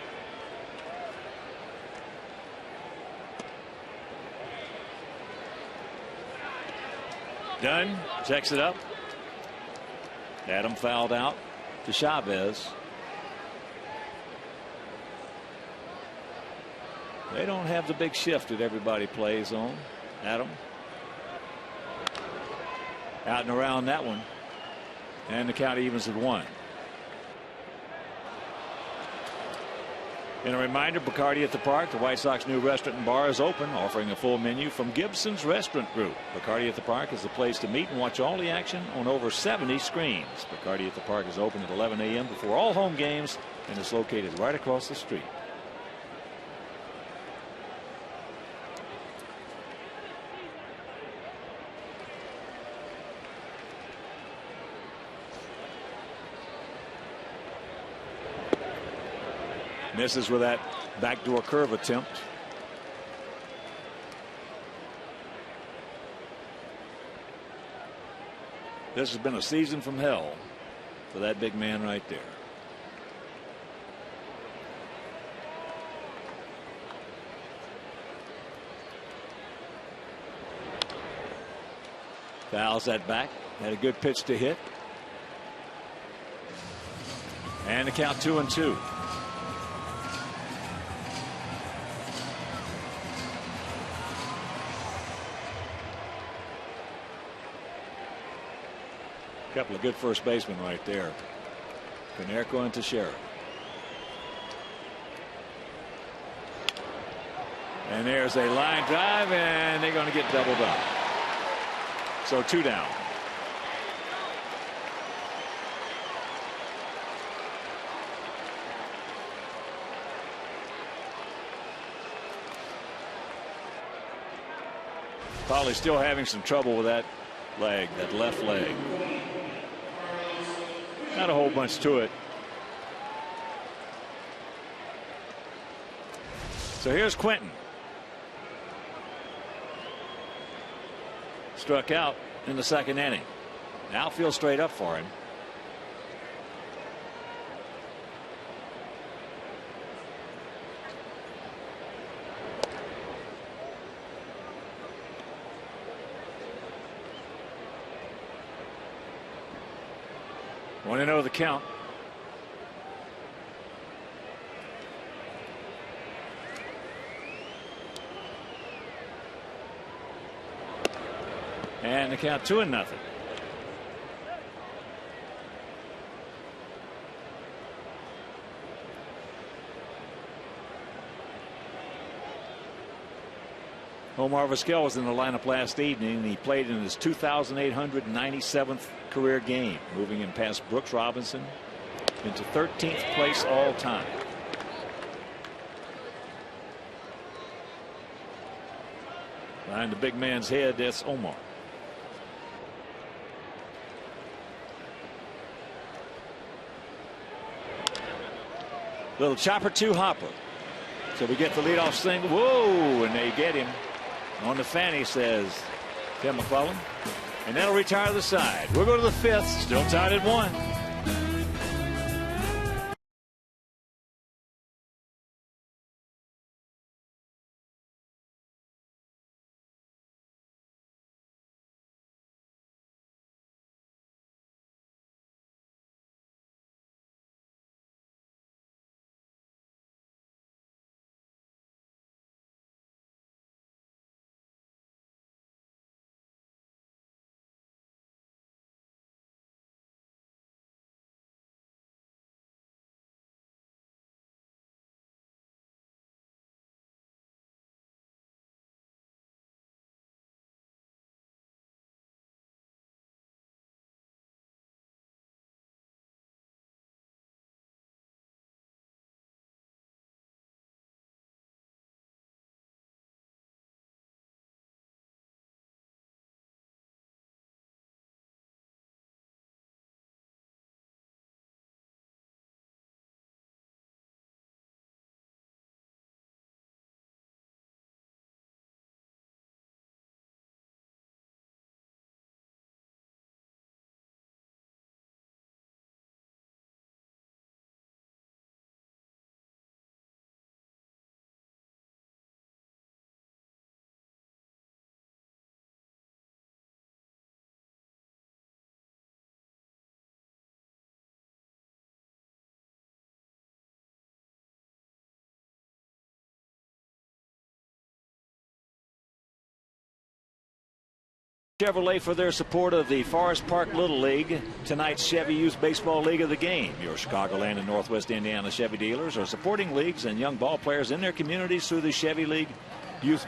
Dunn checks it up. Adam fouled out to Chavez. They don't have the big shift that everybody plays on. Adam out and around that one, and the count evens at 1. And a reminder, Bacardi at the Park, the White Sox new restaurant and bar, is open, offering a full menu from Gibson's Restaurant Group. Bacardi at the Park is the place to meet and watch all the action on over 70 screens. Bacardi at the Park is open at 11 a.m. before all home games and is located right across the street. Misses with that backdoor curve attempt. This has been a season from hell for that big man right there. Fouls that back. Had a good pitch to hit. And the count 2-2. Couple of good first basemen right there. Canó and Teixeira. And there's a line drive, and they're going to get doubled up. So 2 down. Probably still having some trouble with that leg, that left leg. Not a whole bunch to it. So here's Quentin. Struck out in the second inning. Now feels straight up for him. Want to know the count. And the count 2-0. Omar Vizquel was in the lineup last evening. He played in his 2,897th career game, moving in past Brooks Robinson into 13th place all time. Behind the big man's head, that's Omar. Little chopper 2 hopper. So we get the leadoff single. Whoa, and they get him on the fanny, says Tim McClellan. And that'll retire the side. We'll go to the 5th, still tied at 1. Chevrolet for their support of the Forest Park Little League, tonight's Chevy Youth Baseball League of the Game. Your Chicagoland and Northwest Indiana Chevy dealers are supporting leagues and young ball players in their communities through the Chevy League Youth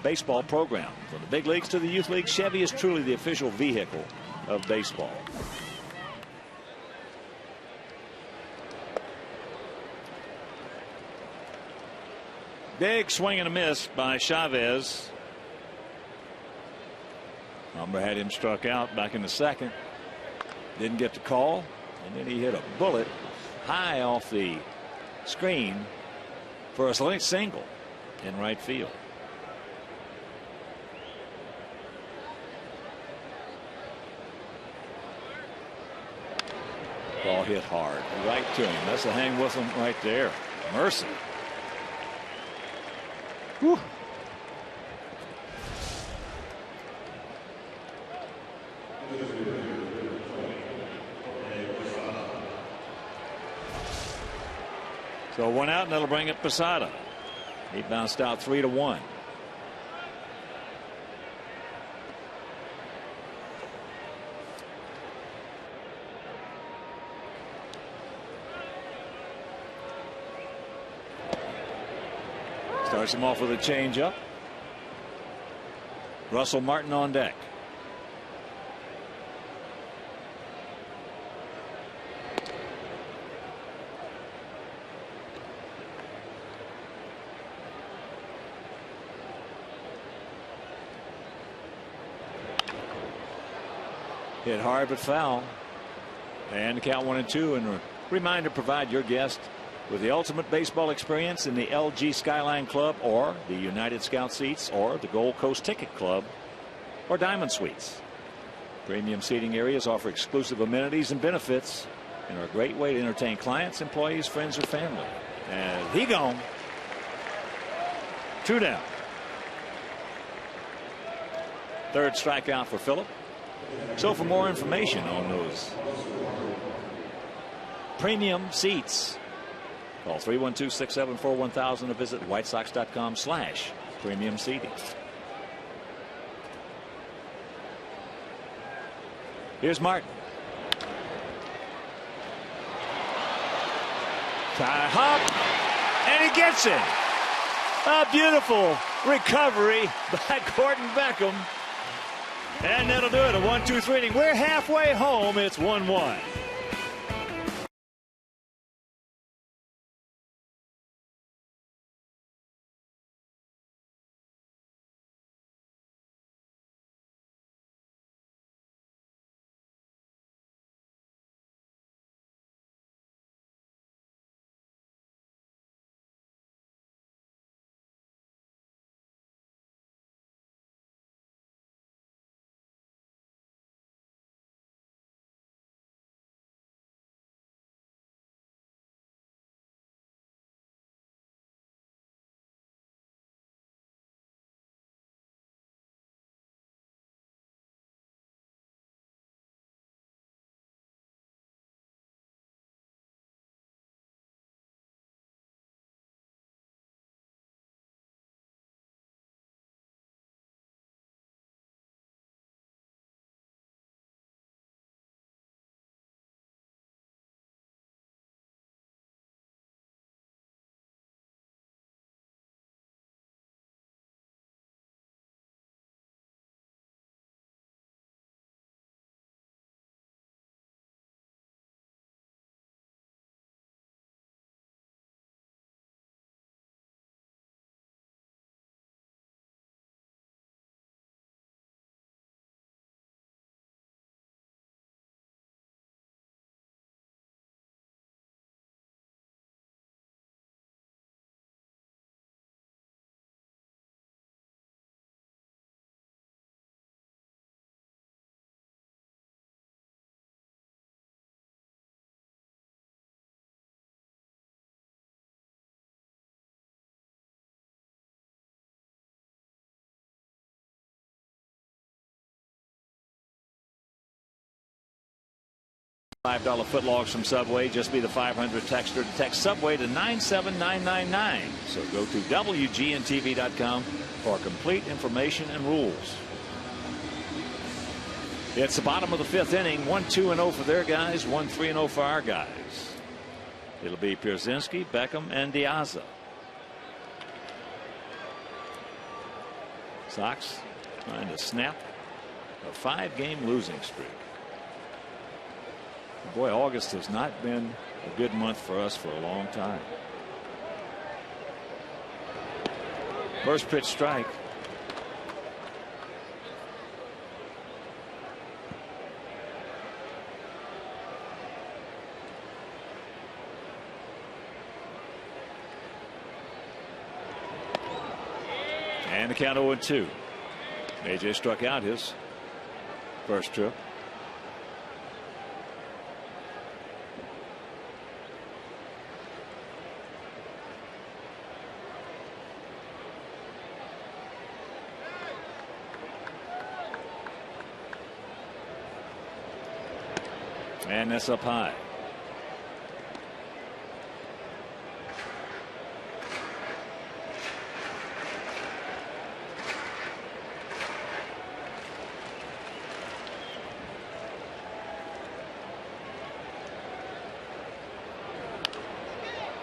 Baseball program. From the big leagues to the youth league, Chevy is truly the official vehicle of baseball. Big swing and a miss by Chavez. Humber had him struck out back in the second. Didn't get the call, and then he hit a bullet high off the screen for a single in right field. Ball hit hard right to him. That's a hang with him right there. Mercy. Whew. So 1 out, and that'll bring up Posada. He bounced out 3-1. Starts him off with a changeup. Russell Martin on deck. Hit hard but foul. And the count 1-2. And a reminder, provide your guest with the ultimate baseball experience in the LG Skyline Club or the United Scout Seats or the Gold Coast Ticket Club or Diamond Suites. Premium seating areas offer exclusive amenities and benefits and are a great way to entertain clients, employees, friends, or family. And he gone. 2 down. Third strikeout for Phillip. So for more information on those premium seats, call 312-674-1000 or visit whitesox.com/premium seating. Here's Martin. Tie hop, and he gets it. A beautiful recovery by Gordon Beckham. And that'll do it. A 1-2-3 inning. We're halfway home. It's 1-1. $5 footlogs from Subway. Just be the 500 texter to text Subway to 97999. So go to WGNTV.com for complete information and rules. It's the bottom of the 5th inning. 1-2-0 for their guys. 1-3-0 for our guys. It'll be Pierzynski, Beckham, and Diaza. Sox trying to snap a 5-game losing streak. Boy, August has not been a good month for us for a long time. First pitch strike. And the count 0-2. AJ struck out his first trip. And that's up high.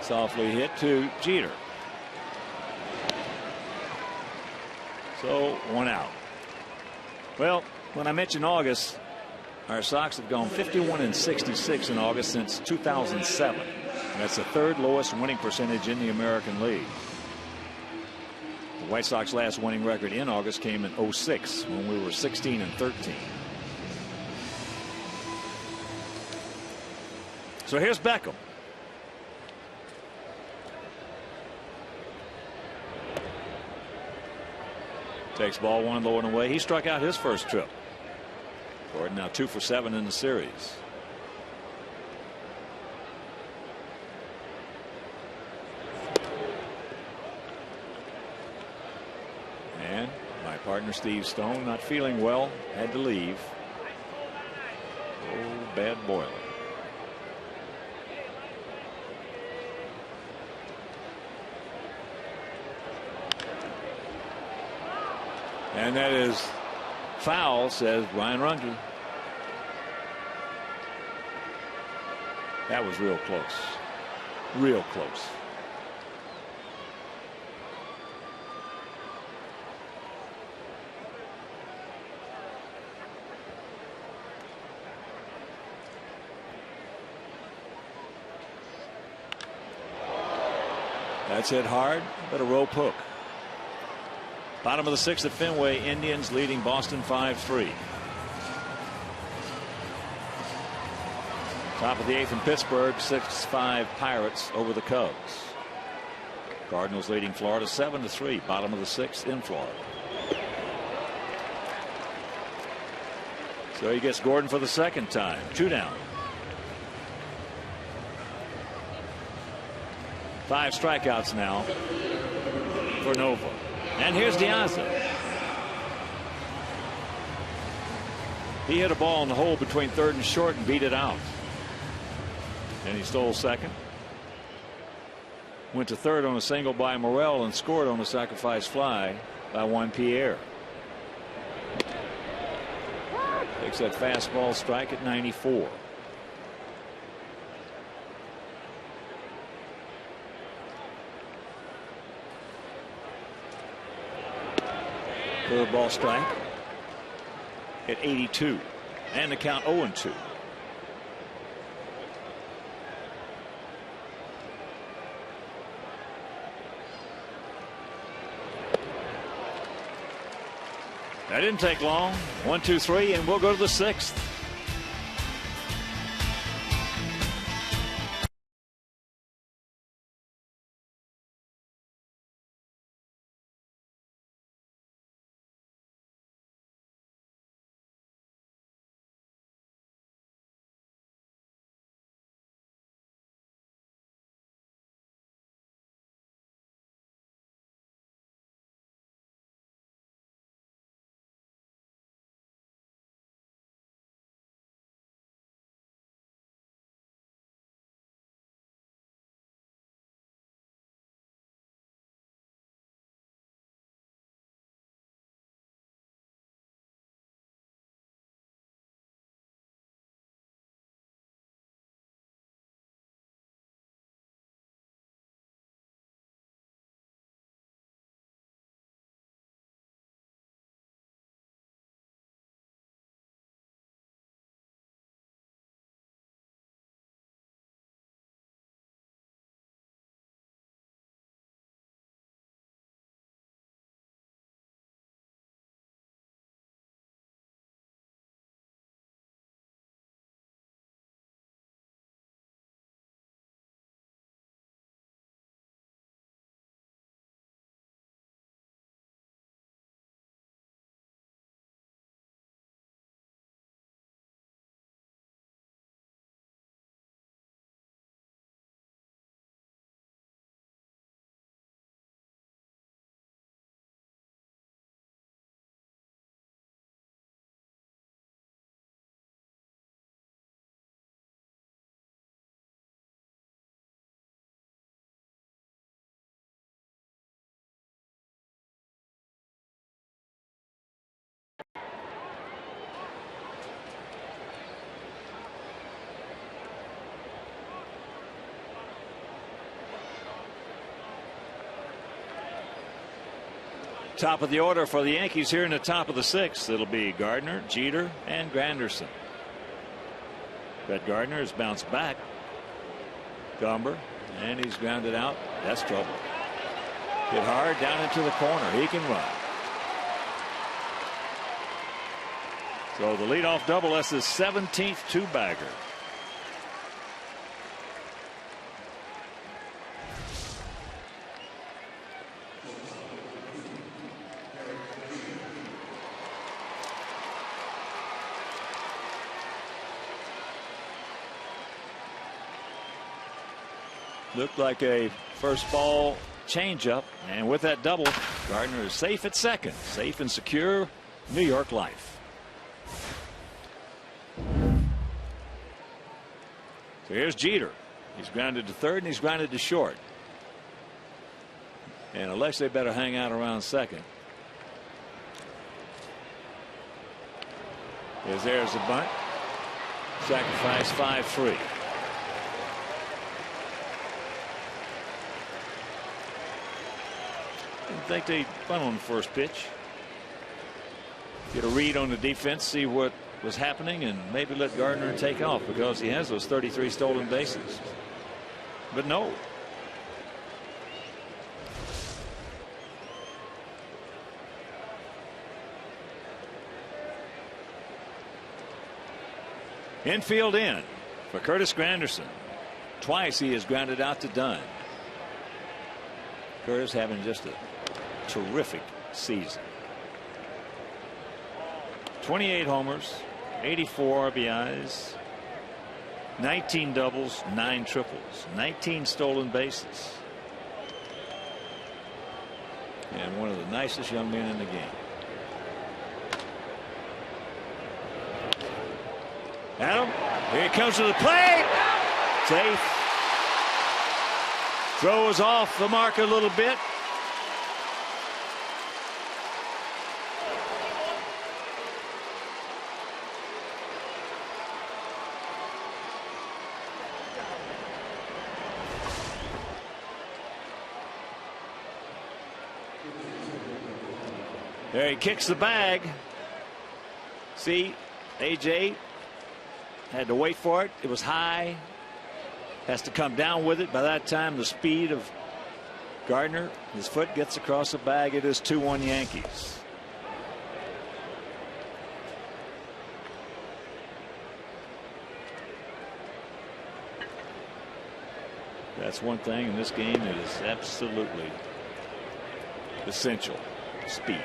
Softly hit to Jeter. So 1 out. Well, when I mentioned August, our Sox have gone 51-66 in August since 2007. And that's the 3rd lowest winning percentage in the American League. The White Sox last winning record in August came in 06 when we were 16-13. So here's Beckham. Takes ball 1 low and away. He struck out his first trip. Gordon now 2 for 7 in the series. And my partner Steve Stone not feeling well, had to leave. Oh, bad boiler. And that is foul, says Ryan Runge. That was real close. Real close. That's hit hard, but a rope hook. Bottom of the 6th at Fenway, Indians leading Boston 5-3. Top of the 8th in Pittsburgh, 6-5 Pirates over the Cubs. Cardinals leading Florida 7-3. Bottom of the 6th in Florida. So he gets Gordon for the 2nd time. 2 down. 5 strikeouts now for Nova. And here's Diaza. He hit a ball in the hole between 3rd and short and beat it out. And he stole 2nd. Went to 3rd on a single by Morel and scored on a sacrifice fly by Juan Pierre. Takes that fastball strike at 94. Curveball strike at 82. And the count 0-2. That didn't take long. 1, 2, 3, and we'll go to the 6th. Top of the order for the Yankees here in the top of the 6th. It'll be Gardner, Jeter, and Granderson. Brett Gardner has bounced back. Gumber, and he's grounded out. That's trouble. Hit hard down into the corner. He can run. So the leadoff double, that's his 17th two-bagger. Looked like a first ball changeup, and with that double, Gardner is safe at second. Safe and secure New York life. So here's Jeter. He's grounded to third and he's grounded to short. And Alexei better hang out around second. There's a bunt. Sacrifice 5-3. Didn't think they'd bunt on the first pitch. Get a read on the defense, see what was happening, and maybe let Gardner take off because he has those 33 stolen bases. But no. Infield in for Curtis Granderson. Twice he has grounded out to Dunn. Curtis having just a terrific season. 28 homers, 84 RBIs, 19 doubles, 9 triples, 19 stolen bases. And one of the nicest young men in the game. Adam, here he comes to the plate. Safe. Throws off the mark a little bit. There he kicks the bag. See, AJ had to wait for it. It was high. Has to come down with it. By that time, the speed of Gardner, his foot gets across the bag. It is 2-1 Yankees. That's one thing in this game that is absolutely essential. Speed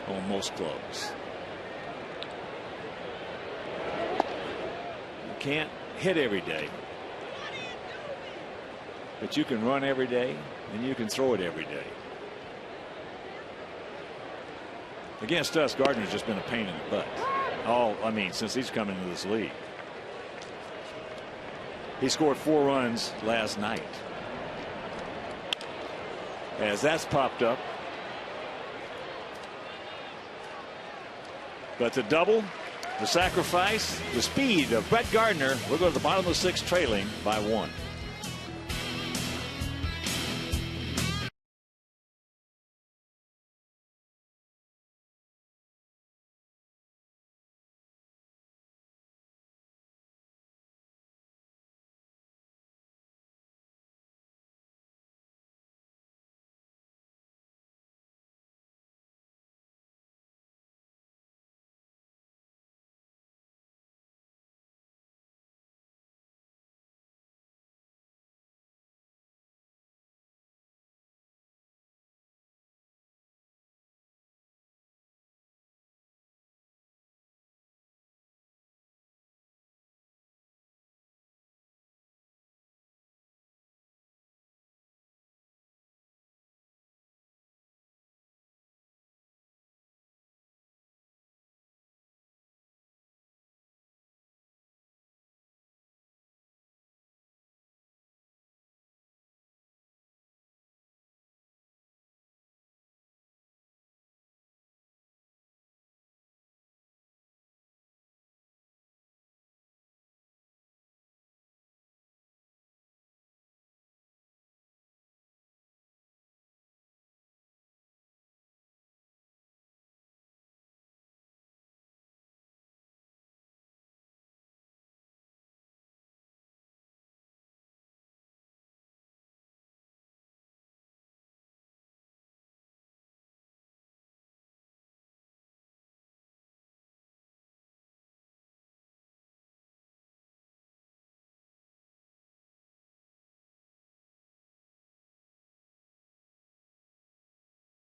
on most clubs. You can't hit every day, but you can run every day and you can throw it every day. Against us, Gardner's just been a pain in the butt. Since he's come into this league. He scored 4 runs last night. As that's popped up. But the double, the sacrifice, the speed of Brett Gardner. We'll go to the bottom of the 6th trailing by 1.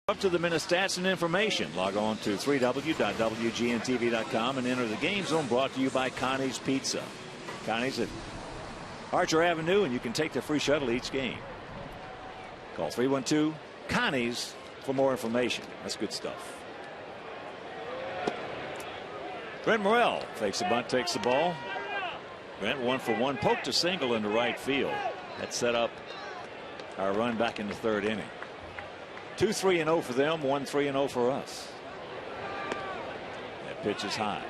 Up to the minute stats and information. Log on to 3w.wgntv.com and enter the game zone, brought to you by Connie's Pizza. Connie's at Archer Avenue, and you can take the free shuttle each game. Call 312 Connie's for more information. That's good stuff. Brent Morrell fakes the bunt, takes the ball. Brent 1 for 1, poked a single into right field. That set up our run back in the third inning. 2-3-0 for them, 1-3-0 for us. That pitch is high.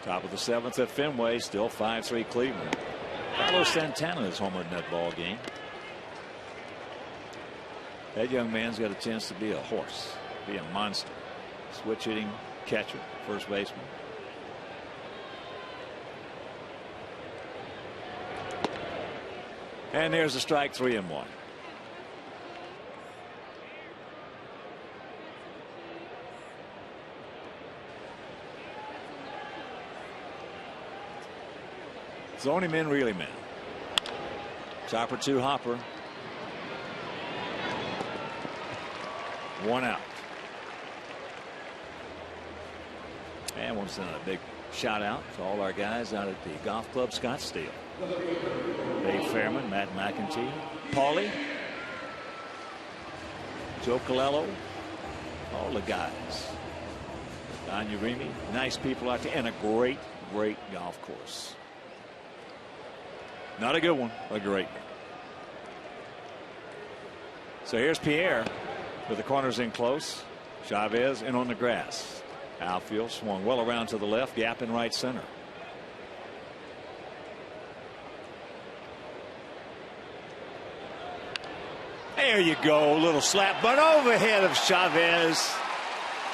Top of the 7th at Fenway, still 5-3 Cleveland. Carlos Santana is homered in that ball game. That young man's got a chance to be a horse, be a monster. Switch hitting catcher, first baseman. And there's a strike, 3-1. Zone him in, reel him in. Chopper 2, Hopper. 1 out. And want to send a big shout out to all our guys out at the Golf Club Scottsdale. Dave Fairman, Matt McEntee, Paulie, Joe Colello, all the guys. Don Urimi, nice people out there, and a great, great golf course. Not a good one, a great one. So here's Pierre with the corners in close. Chavez in on the grass. Outfield swung well around to the left, gap in right center. There you go, little slap bunt overhead of Chavez.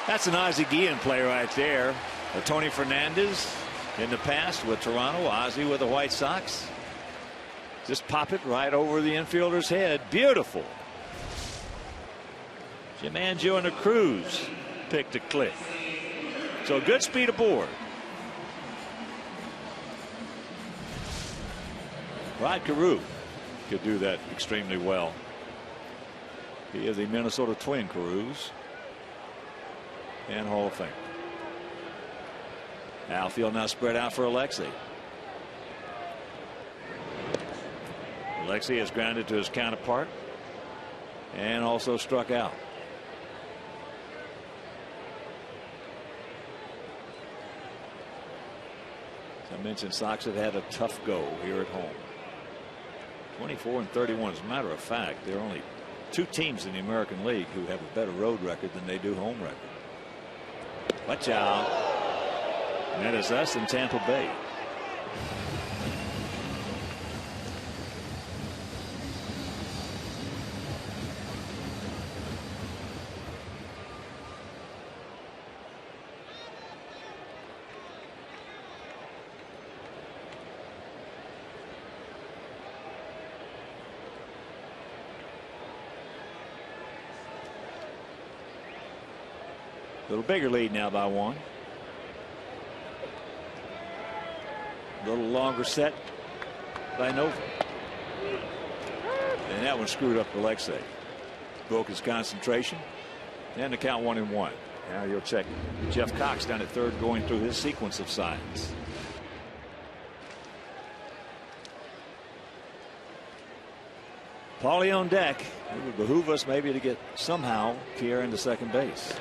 That's an Ozzie Guillen play right there. Or Tony Fernandez in the past with Toronto, Ozzie with the White Sox. Just pop it right over the infielder's head. Beautiful. Jim Angio and the Cruz picked a click. So good speed aboard. Rod Carew could do that extremely well. He is a Minnesota Twin, Carews, and Hall of Fame. Outfield now spread out for Alexi. Alexi has grounded to his counterpart and also struck out. As I mentioned, Sox have had a tough go here at home. 24-31. As a matter of fact, there are only 2 teams in the American League who have a better road record than they do home record. Watch out. And that is us in Tampa Bay. A little bigger lead now by 1. A little longer set by Nova. And that one screwed up Alexei. Broke his concentration. And the count 1-1. Now you'll check Jeff Cox down at third, going through his sequence of signs. Paulie on deck. It would behoove us maybe to get somehow Pierre into second base.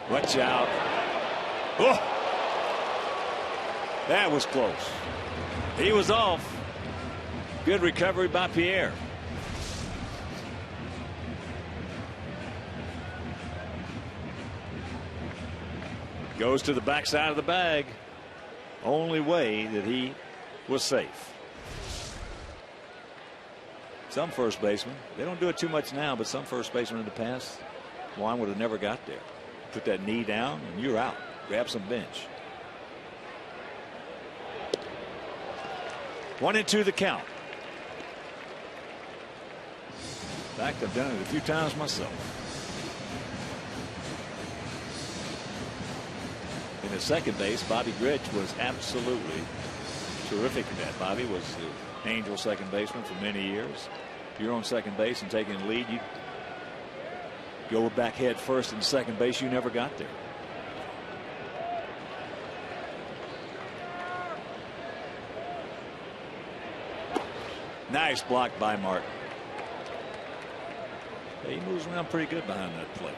Watch out. Oh, that was close. He was off. Good recovery by Pierre. Goes to the backside of the bag. Only way that he was safe. Some first basemen, they don't do it too much now, but some first basemen in the past, Juan would have never got there. Put that knee down and you're out. grab some bench. 1-2 the count. In fact, I've done it a few times myself. In the second base, Bobby Grich was absolutely terrific at that. Bobby was the Angel second baseman for many years. If you're on second base and taking the lead, you go back head first in second base. You never got there. Nice block by Martin. He moves around pretty good behind that plate.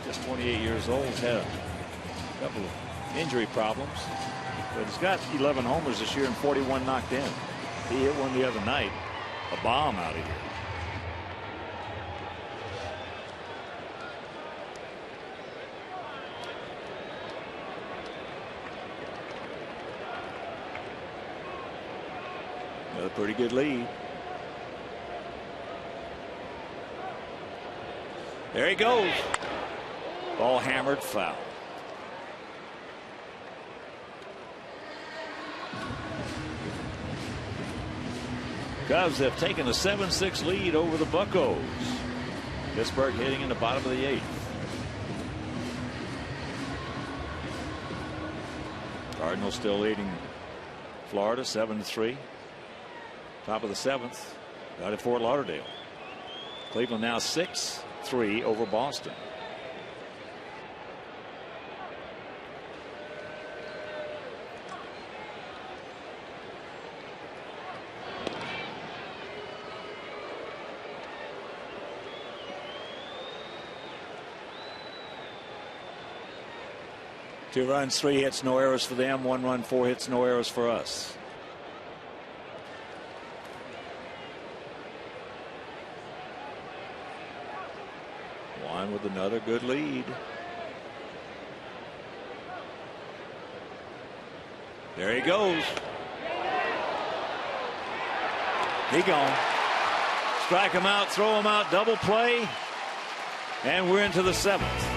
Just 28 years old. He's had a couple of injury problems, but he's got 11 homers this year and 41 knocked in. He hit one the other night, a bomb out of here. Another pretty good lead. There he goes. Ball hammered foul. Cubs have taken a 7-6 lead over the Buccos. Pittsburgh hitting in the bottom of the 8th. Cardinals still leading Florida 7-3. Top of the 7th. Got it Fort Lauderdale. Cleveland now 6-3 over Boston. Two runs, 3 hits, no errors for them. 1 run, 4 hits, no errors for us. One with another good lead. There he goes. He gone. Strike him out, throw him out, double play, and we're into the 7th.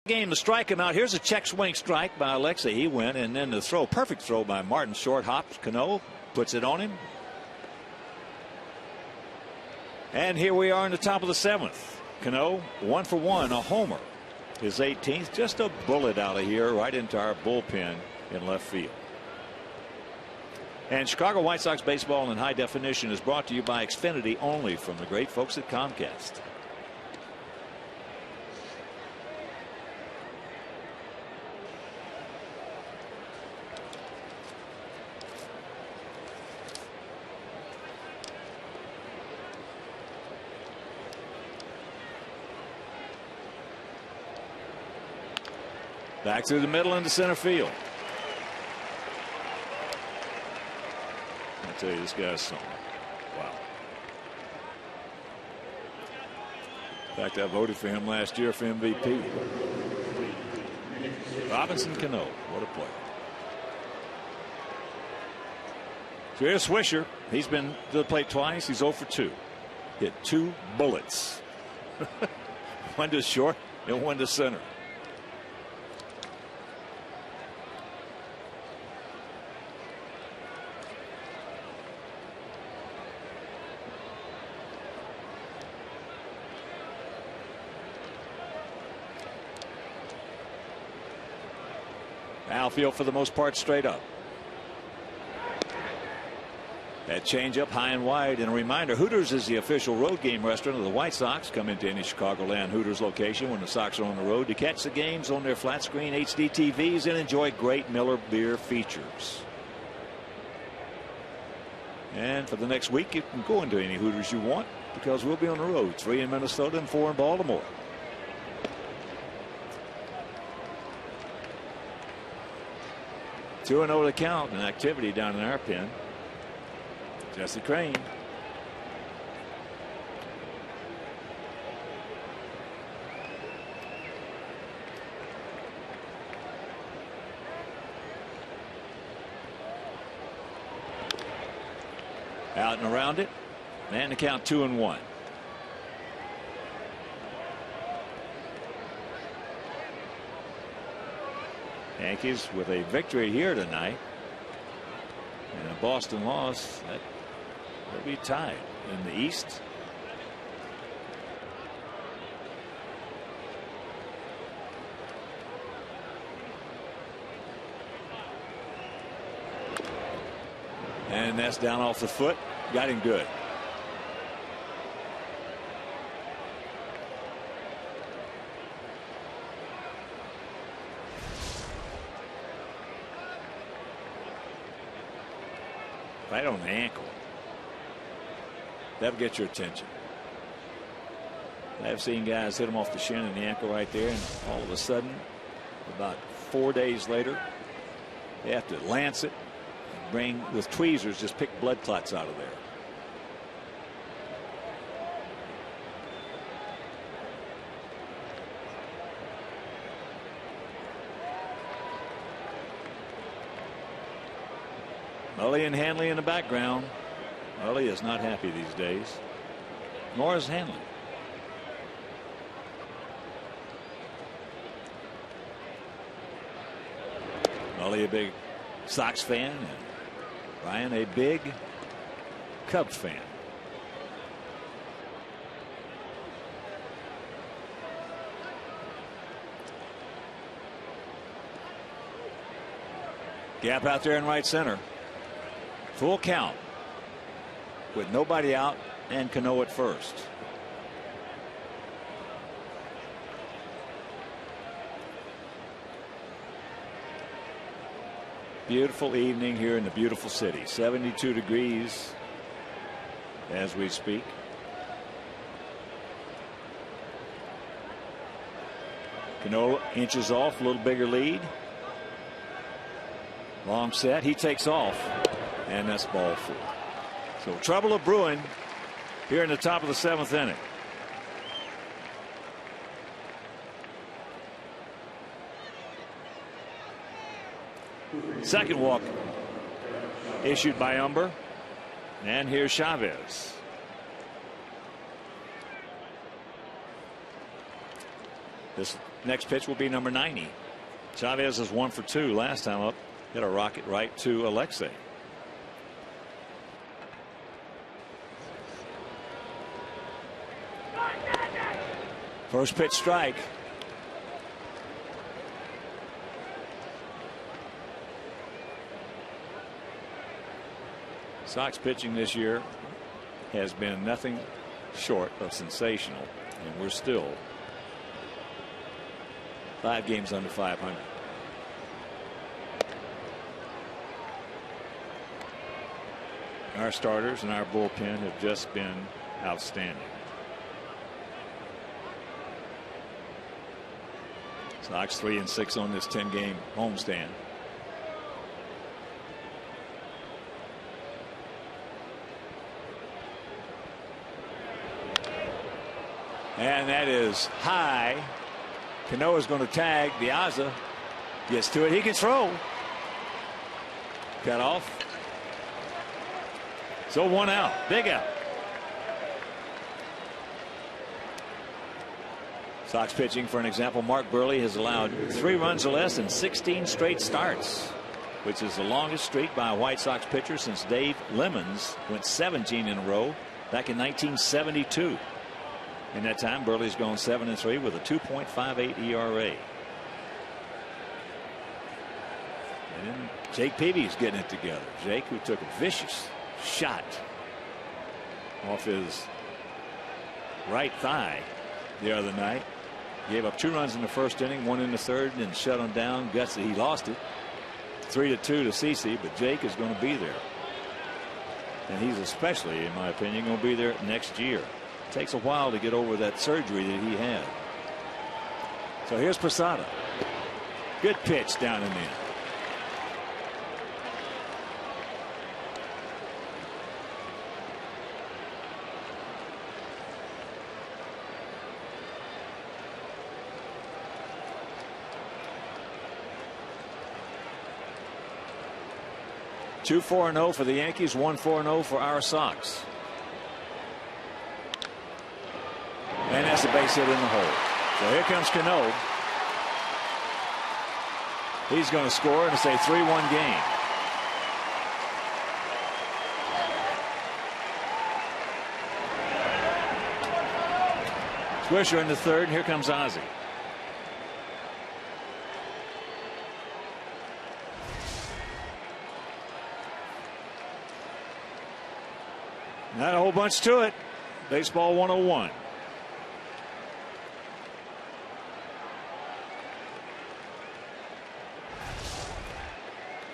Game to strike him out. Here's a check swing strike by Alexei. He went, and then the throw, perfect throw by Martin. Short hops. Canó puts it on him. And here we are in the top of the 7th. Canó 1 for 1, a homer. His 18th, just a bullet out of here right into our bullpen in left field. And Chicago White Sox baseball in high definition is brought to you by Xfinity, only from the great folks at Comcast. Back through the middle into center field. I tell you, this guy's something. Wow. In fact, I voted for him last year for MVP. Robinson Canó, what a player. So here's Swisher. He's been to the plate twice. He's 0 for 2. Hit 2 bullets. One to short and one to center. Outfield for the most part straight up. That changeup high and wide. And a reminder, Hooters is the official road game restaurant of the White Sox. Come into any Chicagoland Hooters location when the Sox are on the road to catch the games on their flat screen HD TVs and enjoy great Miller beer features. And for the next week, you can go into any Hooters you want because we'll be on the road. 3 in Minnesota and 4 in Baltimore. 2-0 to count, and activity down in our pen. Jesse Crane. Out and around it, and the count 2-1. Yankees with a victory here tonight and a Boston loss, that will be tied in the East. And that's down off the foot. Got him good. Right on the ankle. That'll get your attention. I've seen guys hit them off the shin and the ankle right there, and all of a sudden, about 4 days later, they have to lance it and bring with tweezers, just pick blood clots out of there. Mully and Hanley in the background. Mully is not happy these days, nor is Hanley. Mully a big Sox fan, and Ryan a big Cubs fan. Gap out there in right center. Full count with nobody out and Canó at first. Beautiful evening here in the beautiful city. 72 degrees as we speak. Canó inches off, a little bigger lead. Long set. He takes off. And that's ball 4. So trouble of brewing here in the top of the 7th inning. Second walk issued by Umber. And here's Chavez. This next pitch will be number 90. Chavez is 1 for 2 last time up. Hit a rocket right to Alexei. First pitch strike. Sox pitching this year has been nothing short of sensational, and we're still 5 games under 500. Our starters and our bullpen have just been outstanding. Sox 3-6 on this 10-game homestand. And that is high. Canó is going to tag. Piazza gets to it. He can throw. Cut off. So 1 out. Big out. Sox pitching, for an example, Mark Burley has allowed 3 runs or less in 16 straight starts, which is the longest streak by a White Sox pitcher since Dave Lemons went 17 in a row back in 1972. In that time, Burley's gone 7-3 with a 2.58 ERA. And then Jake Peavy's getting it together. Jake, who took a vicious shot off his right thigh the other night, gave up 2 runs in the first inning, 1 in the third, and then shut him down. Gutsy, he lost it 3-2 to CC, but Jake is going to be there, and he's especially, in my opinion, going to be there next year. It takes a while to get over that surgery that he had. So here's Posada. Good pitch down and in. Two 4-0 for the Yankees, 1-4-0 for our Sox. And that's a base hit in the hole. So here comes Canó. He's going to score, and it's a 3-1 game. Swisher in the third, and here comes Ozzie. Not a whole bunch to it. Baseball 101.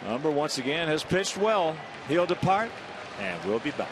Number once again has pitched well. He'll depart, and we'll be back.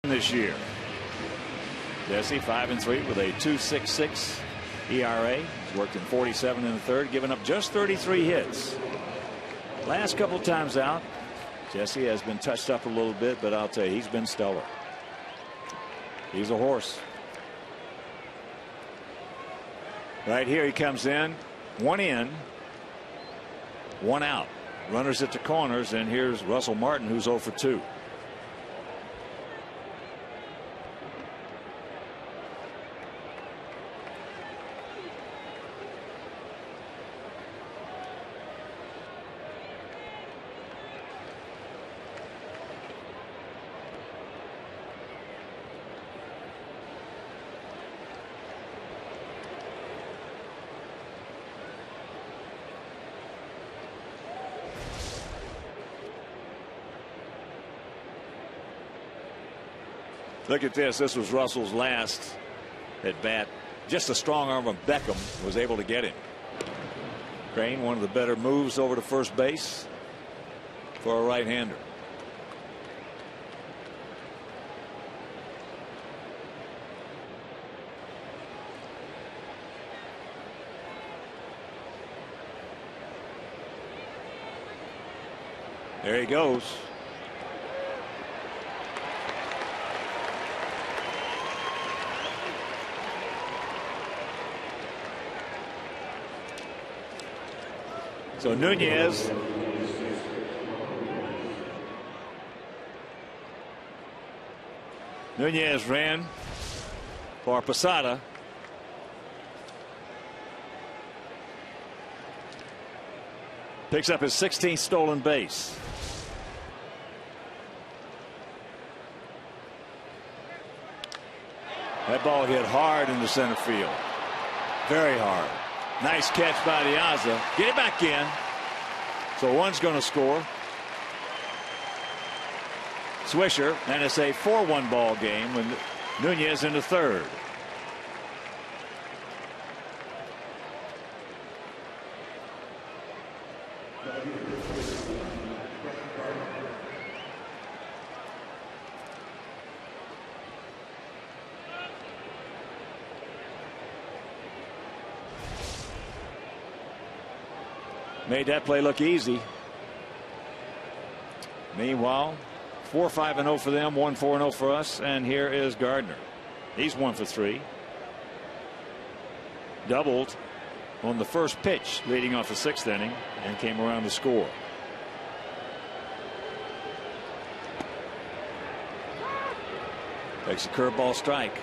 This year, Jesse 5-3 with a 2.66 ERA. He's worked in 47 in the third, giving up just 33 hits. Last couple of times out, Jesse has been touched up a little bit, but I'll tell you, he's been stellar. He's a horse. Right here he comes in, one, one out. Runners at the corners, and here's Russell Martin, who's 0 for 2. Look at this. This was Russell's last at bat. Just a strong arm of Beckham was able to get him. Crane, one of the better moves over to first base for a right-hander. There he goes. So Nunez ran for Posada. Picks up his 16th stolen base. That ball hit hard into center field. Very hard. Nice catch by Diaza. Get it back in. So one's going to score. Swisher, and it's a 4-1 ball game with Nunez in the third. Made that play look easy. Meanwhile, 4-5-0 for them, 1-4-0 for us. And here is Gardner. He's 1 for 3. Doubled on the first pitch, leading off the 6th inning, and came around to score. Takes a curveball strike.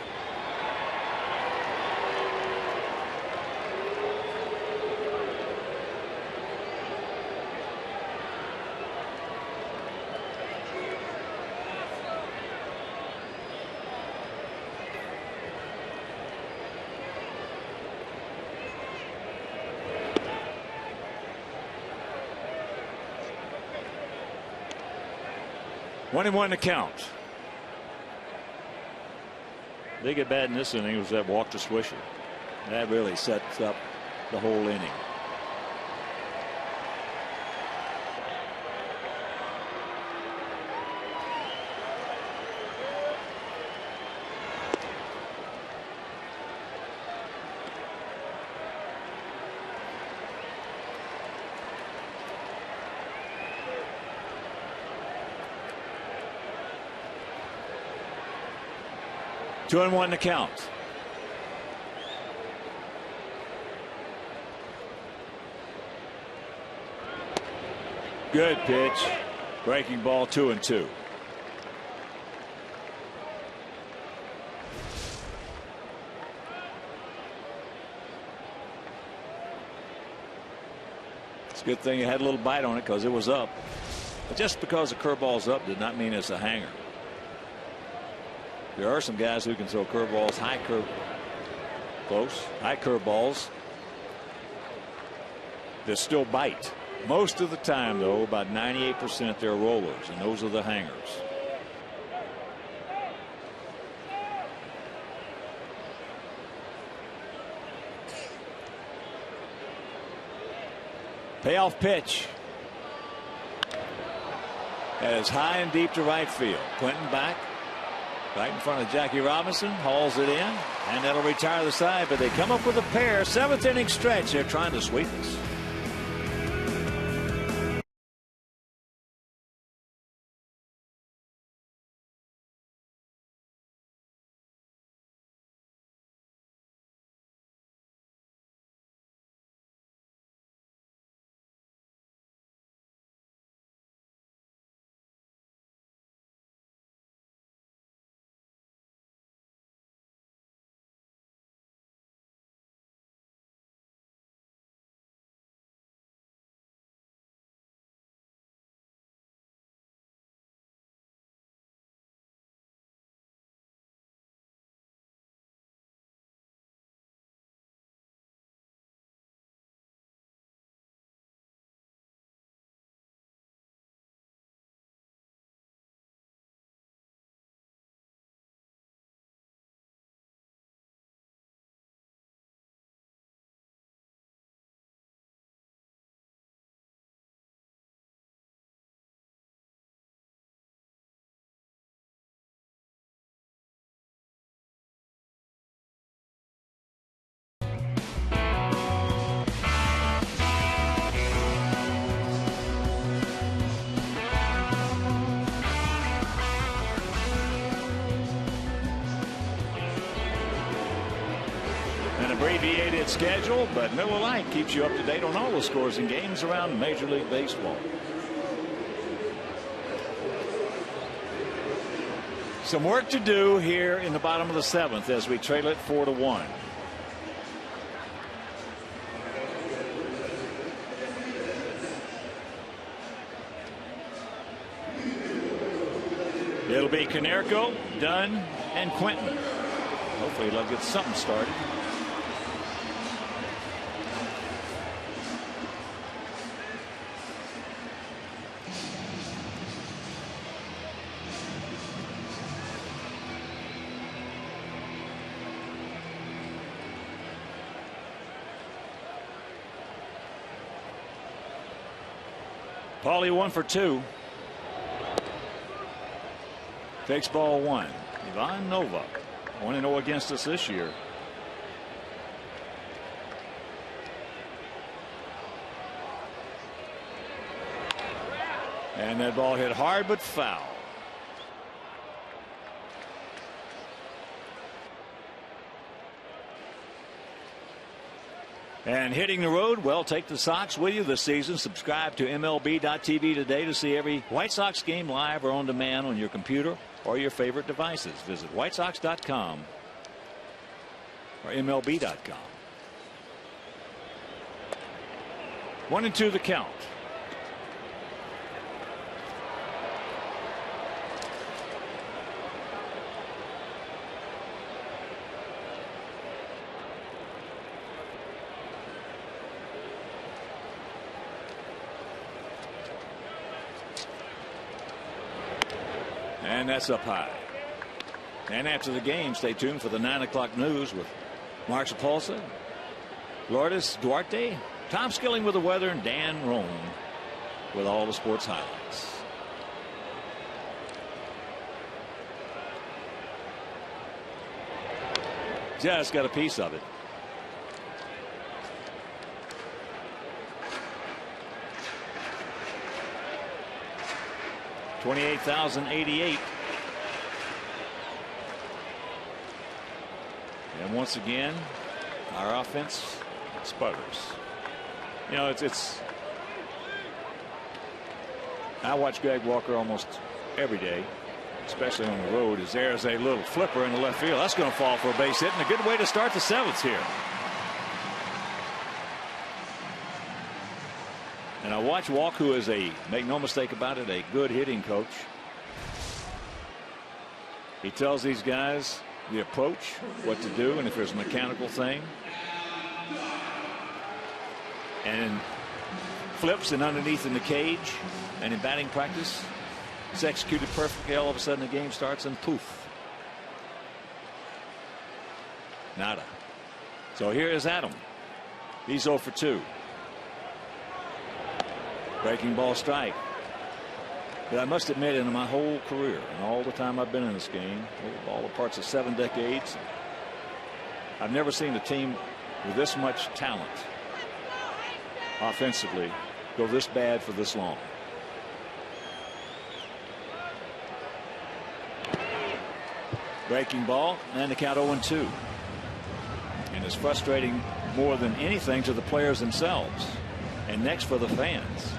One and one to count. Big at bat in this inning was that walk to Swisher. That really sets up the whole inning. Two and one to count. Good pitch. Breaking ball, 2-2. It's a good thing you had a little bite on it because it was up. But just because the curveball's up did not mean it's a hanger. There are some guys who can throw curveballs, high curveballs that still bite. Most of the time, though, about 98% they're rollers, and those are the hangers. Payoff pitch. That is high and deep to right field. Clinton back. Right in front of Jackie Robinson, hauls it in, and that'll retire the side. But they come up with a pair. 7th inning stretch. They're trying to sweep us. abbreviated schedule, but Miller Lite keeps you up to date on all the scores and games around Major League Baseball. Some work to do here in the bottom of the 7th as we trail it 4-1. It'll be Canó, Dunn, and Quentin. Hopefully they'll get something started. Paulie 1 for 2. Takes ball 1. Ivan Nova 1-0 against us this year. And that ball hit hard but foul. And hitting the road, well, take the Sox with you this season. Subscribe to MLB.tv today to see every White Sox game live or on demand on your computer or your favorite devices. Visit whitesox.com or MLB.com. 1-2 the count. And that's up high. And after the game, stay tuned for the 9 o'clock news with Mark Sapulsa, Lourdes Duarte, Tom Skilling with the weather, and Dan Roan with all the sports highlights. Just got a piece of it. $28,088. And once again, our offense sputters. You know, it's I watch Greg Walker almost every day, especially on the road, as there's a little flipper in the left field. That's going to fall for a base hit, and a good way to start the 7th here. And I watch Walk, who is make no mistake about it, a good hitting coach. He tells these guys the approach, what to do, and if there's a mechanical thing. And flips and underneath in the cage and in batting practice, it's executed perfectly. All of a sudden the game starts and poof. Nada. So here is Adam. He's 0 for 2. Breaking ball strike. But I must admit, in my whole career and all the time I've been in this game, all the parts of 7 decades, I've never seen a team with this much talent offensively go this bad for this long. Breaking ball, and the count 0-2. And it's frustrating more than anything to the players themselves, and next for the fans.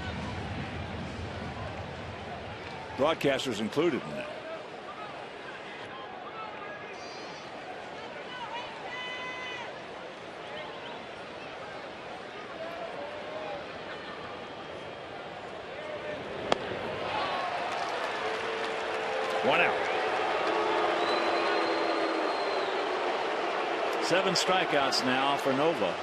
Broadcasters included in that. One out. 7 strikeouts now for Nova.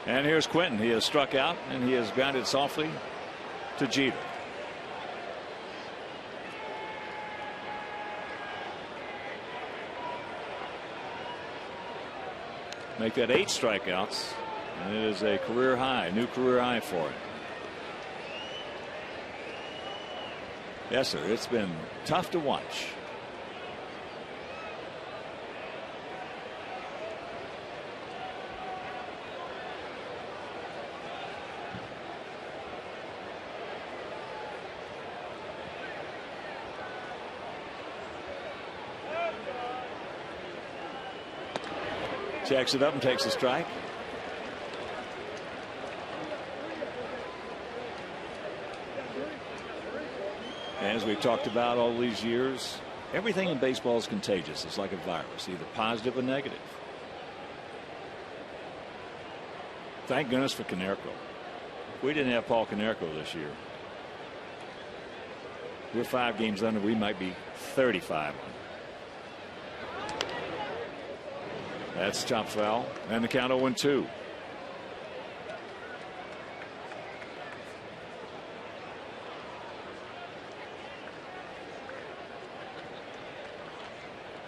And here's Quentin. He has struck out and he has grounded softly to Jeter. Make that 8 strikeouts, and it is a career high, new career high for him. Yes, sir. It's been tough to watch. Checks it up and takes a strike. As we've talked about all these years, everything in baseball is contagious. It's like a virus, either positive or negative. Thank goodness for Canó. If we didn't have Paul Canó this year, we're 5 games under. We might be 35 under. That's chopped foul, and the count 0-2.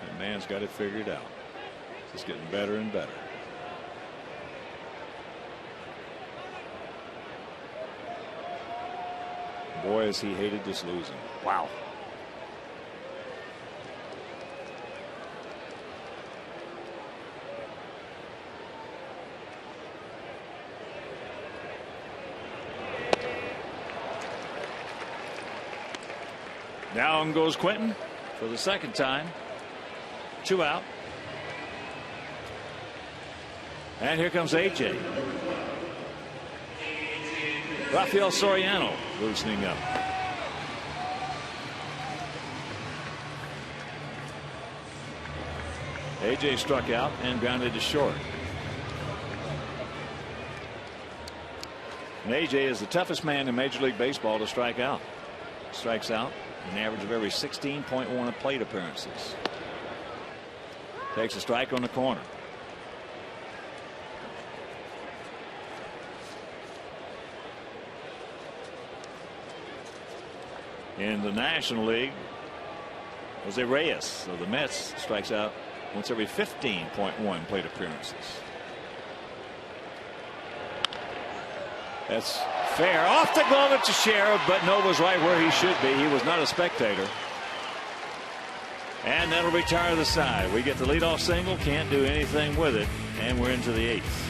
That man's got it figured out. It's getting better and better. Boy, has he hated this losing. Wow. Down goes Quentin for the second time. 2 out. And here comes AJ. Rafael Soriano loosening up. AJ struck out and grounded to short. And AJ is the toughest man in Major League Baseball to strike out. Strikes out an average of every 16.1 plate appearances. Takes a strike on the corner. In the National League, Jose Reyes of the Mets strikes out once every 15.1 plate appearances. That's fair. Off the glove at Teixeira, but Nova's right where he should be. He was not a spectator. And that'll retire the side. We get the leadoff single, can't do anything with it, and we're into the 8th.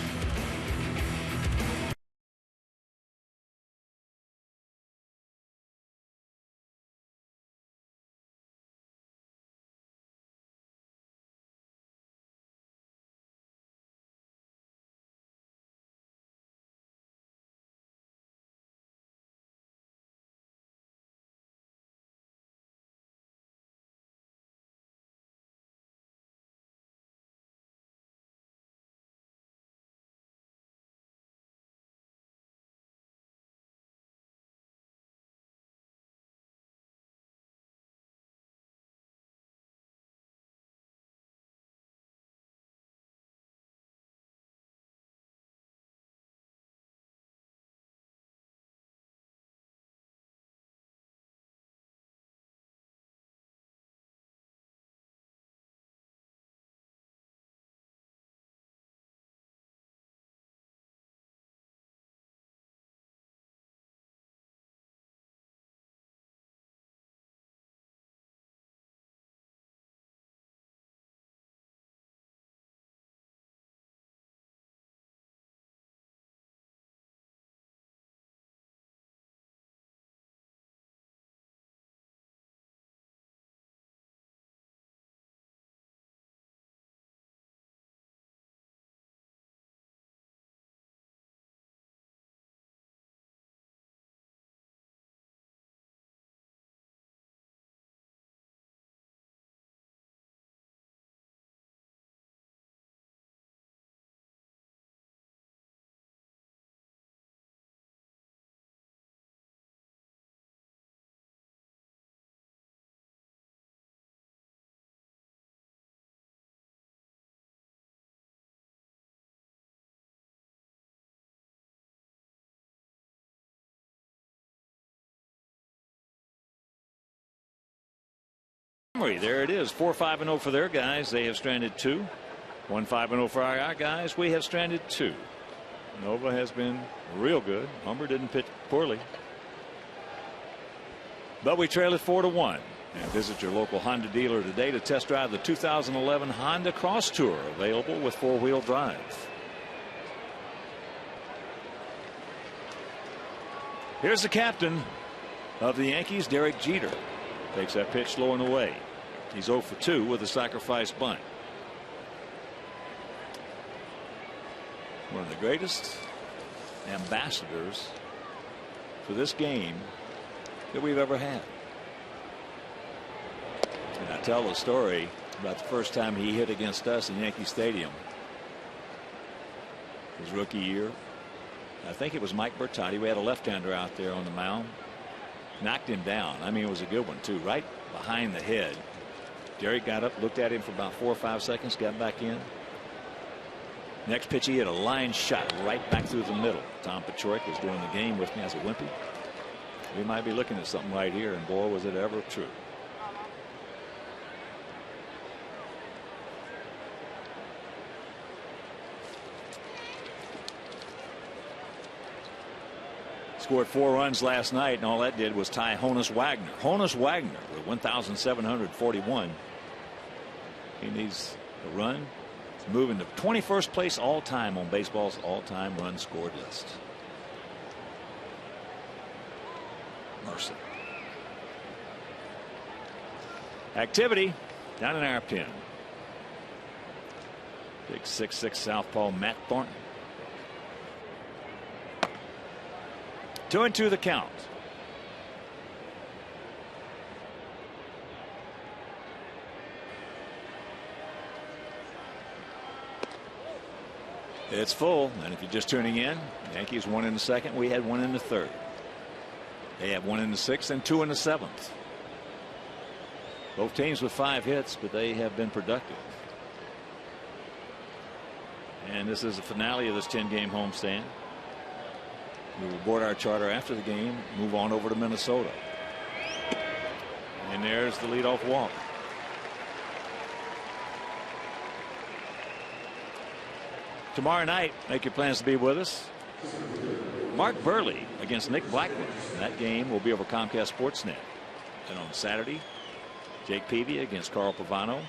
There it is, 4-5-0 for their guys. They have stranded 2. 1-5-0 for our guys. We have stranded 2. Nova has been real good. Humber didn't pitch poorly, but we trail it 4-1. And visit your local Honda dealer today to test drive the 2011 Honda Cross Tour, available with 4-wheel drive. Here's the captain of the Yankees, Derek Jeter. Takes that pitch low and away. He's 0 for 2 with a sacrifice bunt. One of the greatest ambassadors for this game that we've ever had. And I tell the story about the first time he hit against us in Yankee Stadium. His rookie year. I think it was Mike Bertotti. We had a left-hander out there on the mound. Knocked him down. I mean, it was a good one, too. Right behind the head. Derek got up, looked at him for about 4 or 5 seconds, got back in. Next pitch, he hit a line shot right back through the middle. Tom Pachorik was doing the game with me as a Wimpy. We might be looking at something right here, and boy, was it ever true. Scored 4 runs last night, and all that did was tie Honus Wagner. Honus Wagner with 1,741. He needs a run. He's moving to 21st place all time on baseball's all-time run scored list. Mercy. Activity down in our pen. Big 6'6" southpaw Matt Thornton. 2-2 the count. It's full, and if you're just tuning in, the Yankees 1 in the second. We had 1 in the third. They have 1 in the sixth and 2 in the seventh. Both teams with 5 hits, but they have been productive. And this is the finale of this 10-game homestand. We will board our charter after the game, move on over to Minnesota. And there's the leadoff walk. Tomorrow night, make your plans to be with us. Mark Burley against Nick Blackwood. That game will be over Comcast Sportsnet. And on Saturday, Jake Peavy against Carl Pavano.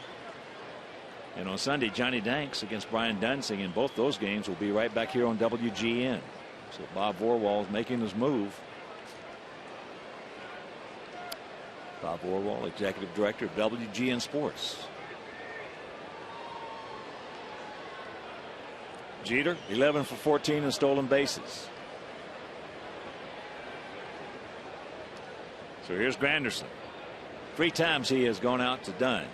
And on Sunday, Johnny Danks against Brian Dunsing. And both those games will be right back here on WGN. So Bob Vorwall is making his move. Bob Vorwall, Executive Director of WGN Sports. Jeter, 11 for 14 in stolen bases. So here's Granderson. 3 times he has gone out to Dunn.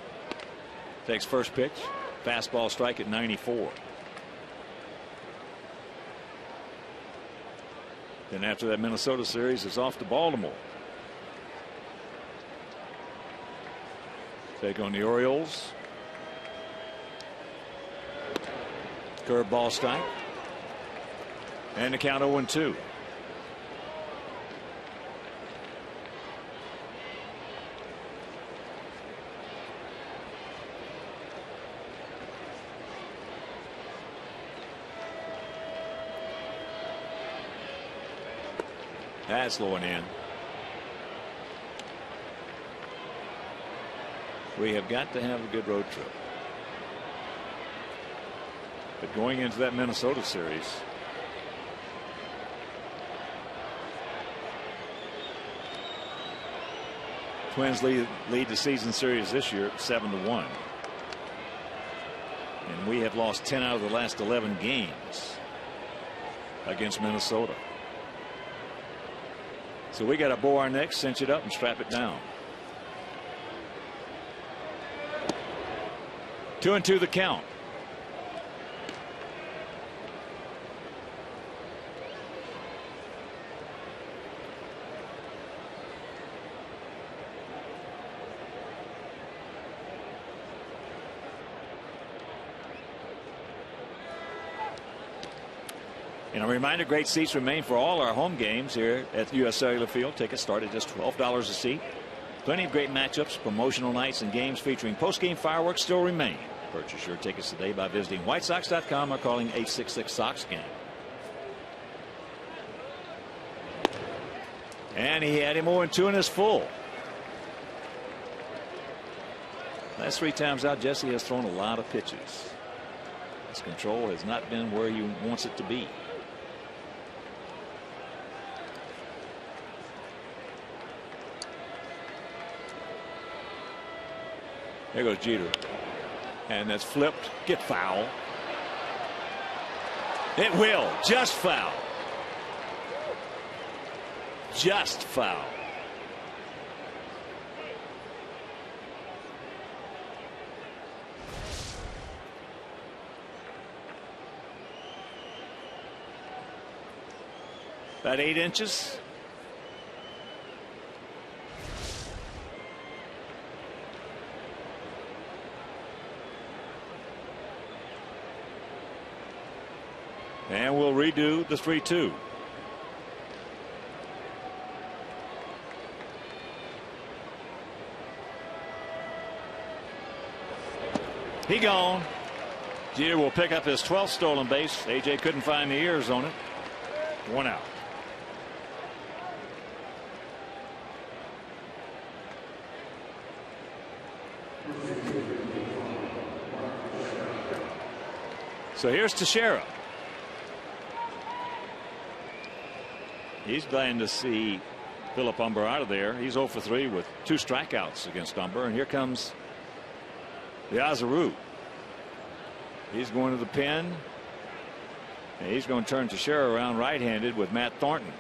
Takes first pitch. Fastball strike at 94. Then after that Minnesota series, it's off to Baltimore. Take on the Orioles. Curveball strike. And the count 0-2. That's low and in. We have got to have a good road trip. But going into that Minnesota series, Twins lead the season series this year 7-1. And we have lost 10 out of the last 11 games against Minnesota. So we got to bow our necks, cinch it up, and strap it down. 2-2 the count. And a reminder, great seats remain for all our home games here at US Cellular Field. Tickets start at just $12 a seat. Plenty of great matchups, promotional nights, and games featuring post-game fireworks still remain. Purchase your tickets today by visiting whitesox.com or calling 866-SOX-GAME. And he had him 0-2 in his full. Last 3 times out, Jesse has thrown a lot of pitches. His control has not been where he wants it to be. There goes Jeter. And that's flipped. Get foul. It will. Just foul. Just foul. About 8 inches. And we'll redo the 3-2. He gone. Jeter will pick up his 12th stolen base. AJ couldn't find the ears on it. 1 out. So here's Teixeira. He's glad to see Philip Humber out of there. He's 0 for 3 with 2 strikeouts against Humber. And here comes the Azaru. He's going to the pen. And he's going to turn Teixeira around right-handed with Matt Thornton.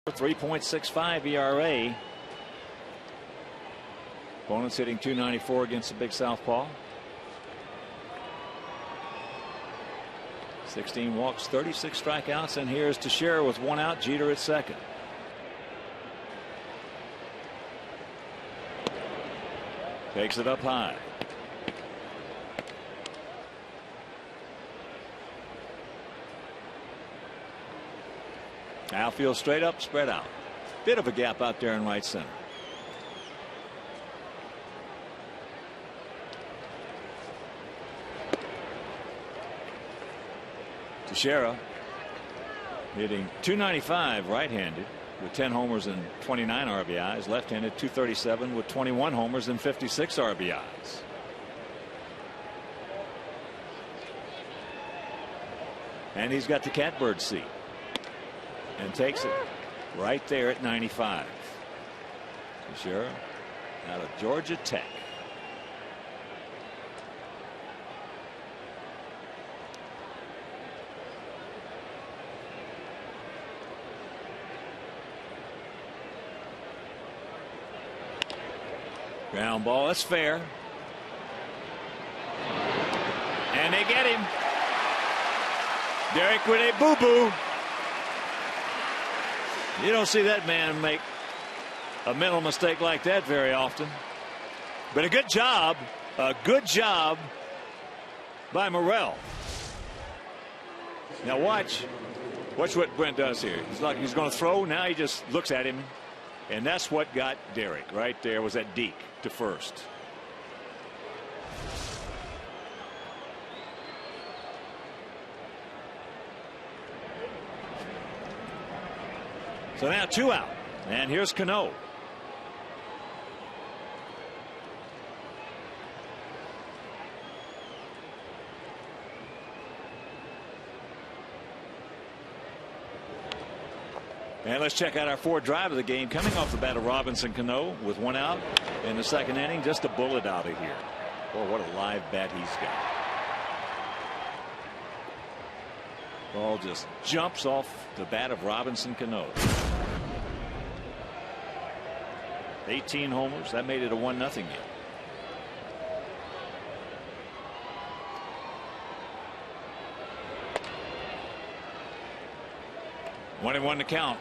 .65 ERA. Opponents hitting .294 against the big southpaw. 16 walks, 36 strikeouts, and here's Teixeira with 1 out. Jeter at second. Takes it up high. Outfield straight up, spread out. Bit of a gap out there in right center. Teixeira hitting .295 right-handed with 10 homers and 29 RBIs. Left-handed .237 with 21 homers and 56 RBIs. And he's got the catbird seat. And takes it right there at 95. Teixeira out of Georgia Tech. Ground ball, that's fair. And they get him. Derek with a boo-boo. You don't see that man make a mental mistake like that very often. But a good job by Morrell. Now watch what Brent does here. He's like he's going to throw. Now he just looks at him, and that's what got Derek right there. Was that deke to first. So now 2 out, and here's Canó. And let's check out our fourth drive of the game, coming off the bat of Robinson Cano with 1 out in the second inning. Just a bullet out of here. Boy, what a live bat he's got. Ball just jumps off the bat of Robinson Cano. 18 homers. That made it a 1-0 game. One and 1 to count.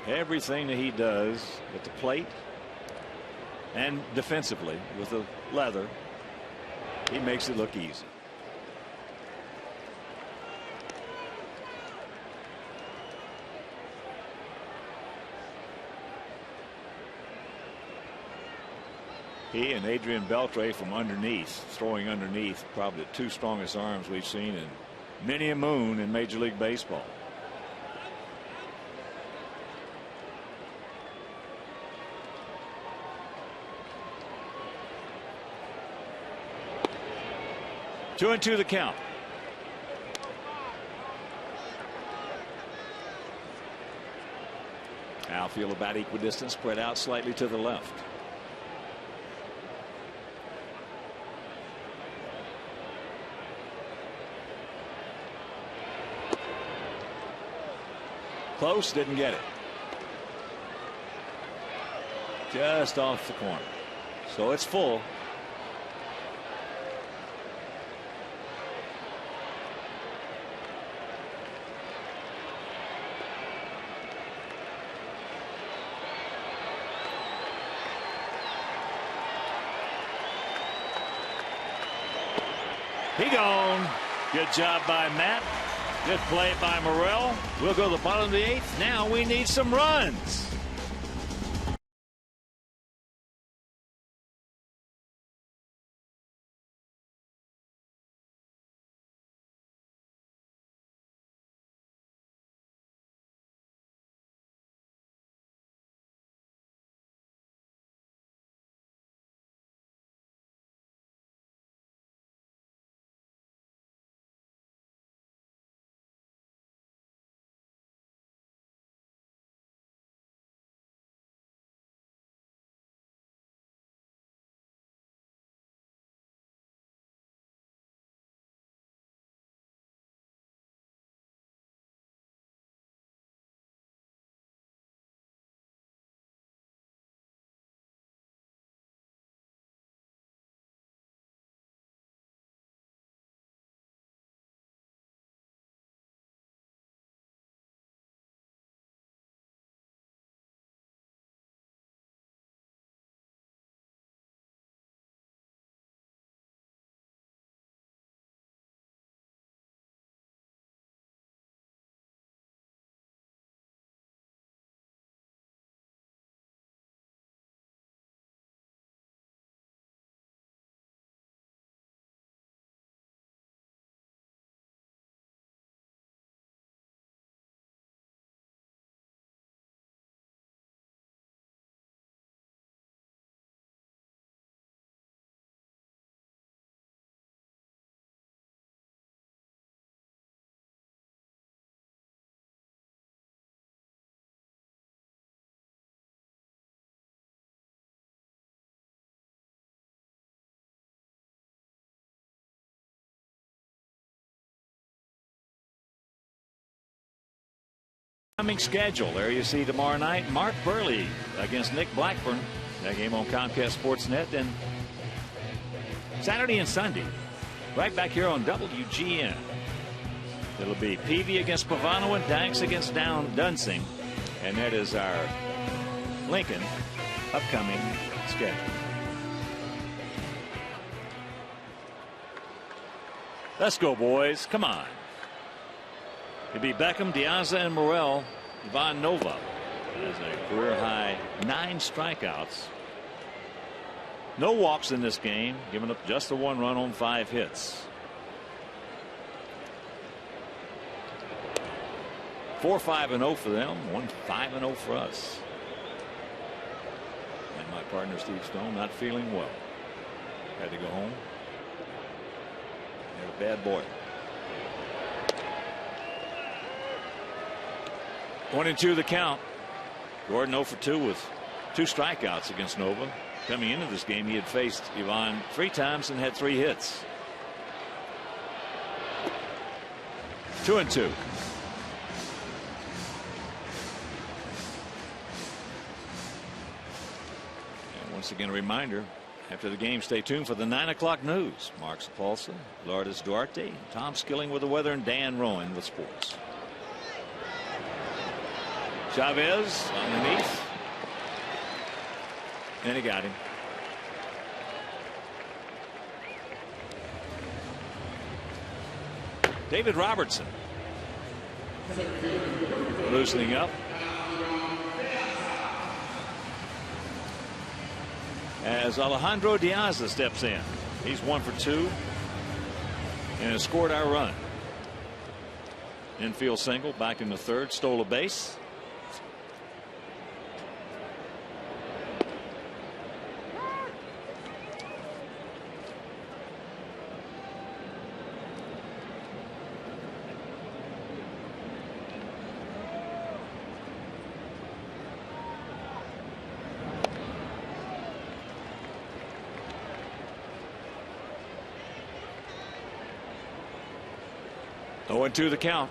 Everything that he does at the plate and defensively with the leather, he makes it look easy. He and Adrian Beltre from underneath, throwing underneath, probably the 2 strongest arms we've seen in many a moon in Major League Baseball. Two and 2 the count. Outfield about equidistant, spread out slightly to the left. Close, didn't get it. Just off the corner. So it's full. He gone. Good job by Matt. Good play by Morrell. We'll go to the bottom of the 8th. Now we need some runs. Schedule. There you see tomorrow night Mark Burley against Nick Blackburn. That game on Comcast Sportsnet. And Saturday and Sunday, right back here on WGN. It'll be Peavy against Pavano and Danks against Dunsing. And that is our Lincoln upcoming schedule. Let's go, boys. Come on. It'll be Beckham, Diaza, and Morel. Ivan Nova has a career high 9 strikeouts. No walks in this game, giving up just the 1 run on 5 hits. 4-5-0 for them, 1-5-0 for us. And my partner Steve Stone not feeling well. Had to go home. Had a bad boy. 1-2 the count. Gordon 0 for 2 with 2 strikeouts against Nova. Coming into this game, he had faced Ivan 3 times and had 3 hits. 2-2. And once again, a reminder, after the game, stay tuned for the 9 o'clock news. Mark Sapulsa, Lourdes Duarte, Tom Skilling with the weather, and Dan Rowan with sports. Chavez underneath. And he got him. David Robertson loosening up. As Alejandro Diaza steps in. He's 1 for 2 and has scored our run. Infield single, back in the third, stole a base. Oh, 2 the count.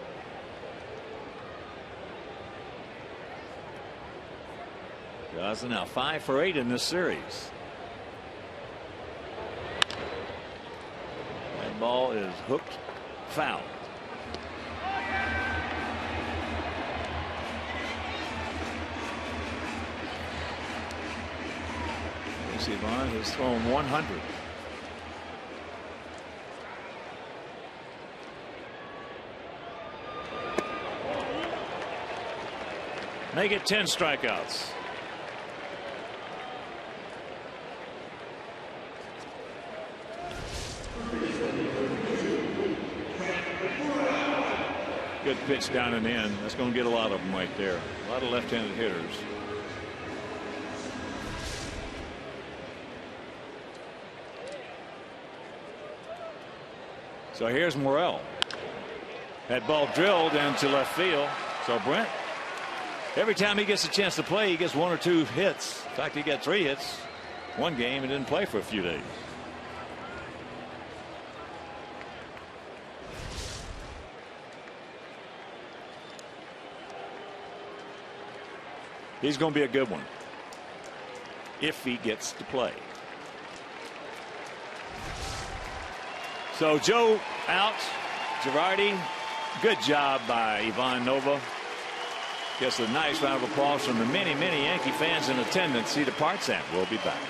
Gaza now 5 for 8 in this series. That ball is hooked foul. Ivan has thrown 100. Make it 10 strikeouts. Good pitch down and in. That's going to get a lot of them right there. A lot of left-handed hitters. So here's Morel. That ball drilled into left field. So Brent, every time he gets a chance to play, he gets 1 or 2 hits. In fact, he got 3 hits one game and didn't play for a few days. He's going to be a good one if he gets to play. So Joe out. Girardi, good job by Ivan Nova. Gets a nice round of applause from the many Yankee fans in attendance. He departs and we'll be back.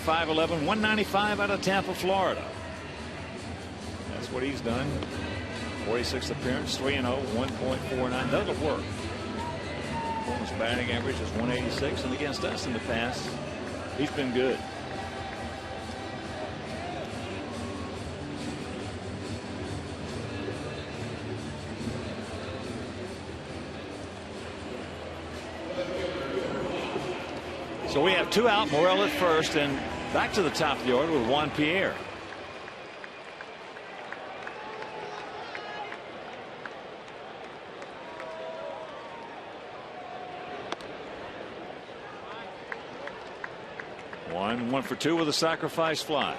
5'11", 195 out of Tampa, Florida. That's what he's done. 46th appearance, 3-0, 1.49. Doesn't work. Opponent's batting average is 186, and against us in the past, he's been good. So we have 2 out, Morel at first, and back to the top of the order with Juan Pierre. One for 2 with a sacrifice fly.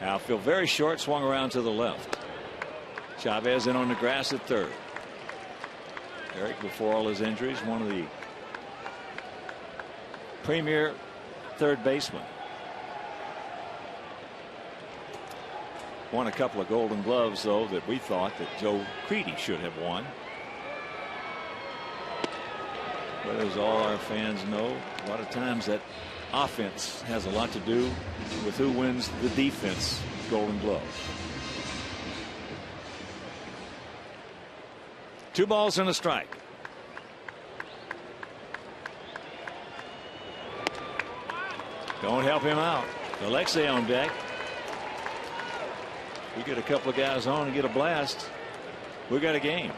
Outfield very short, swung around to the left. Chavez in on the grass at third. Eric, before all his injuries, one of the premier third basemen. Won a couple of Golden Gloves, though, that we thought that Joe Creedy should have won. But as all our fans know, a lot of times that offense has a lot to do with who wins the defense Golden Glove. 2 balls and a strike. Don't help him out. Alexei on deck. We get a couple of guys on and get a blast, we got a game.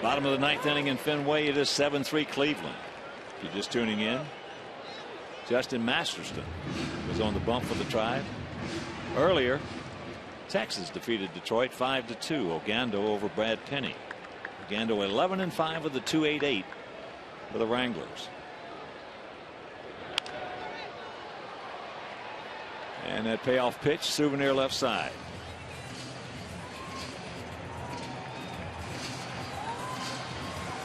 Bottom of the 9th inning in Fenway. It is 7-3 Cleveland. If you're just tuning in, Justin Masterson was on the bump for the Tribe. Earlier, Texas defeated Detroit 5-2. Ogando over Brad Penny. Ogando 11-5 of the 288 for the Wranglers. And that payoff pitch, Souvenir left side.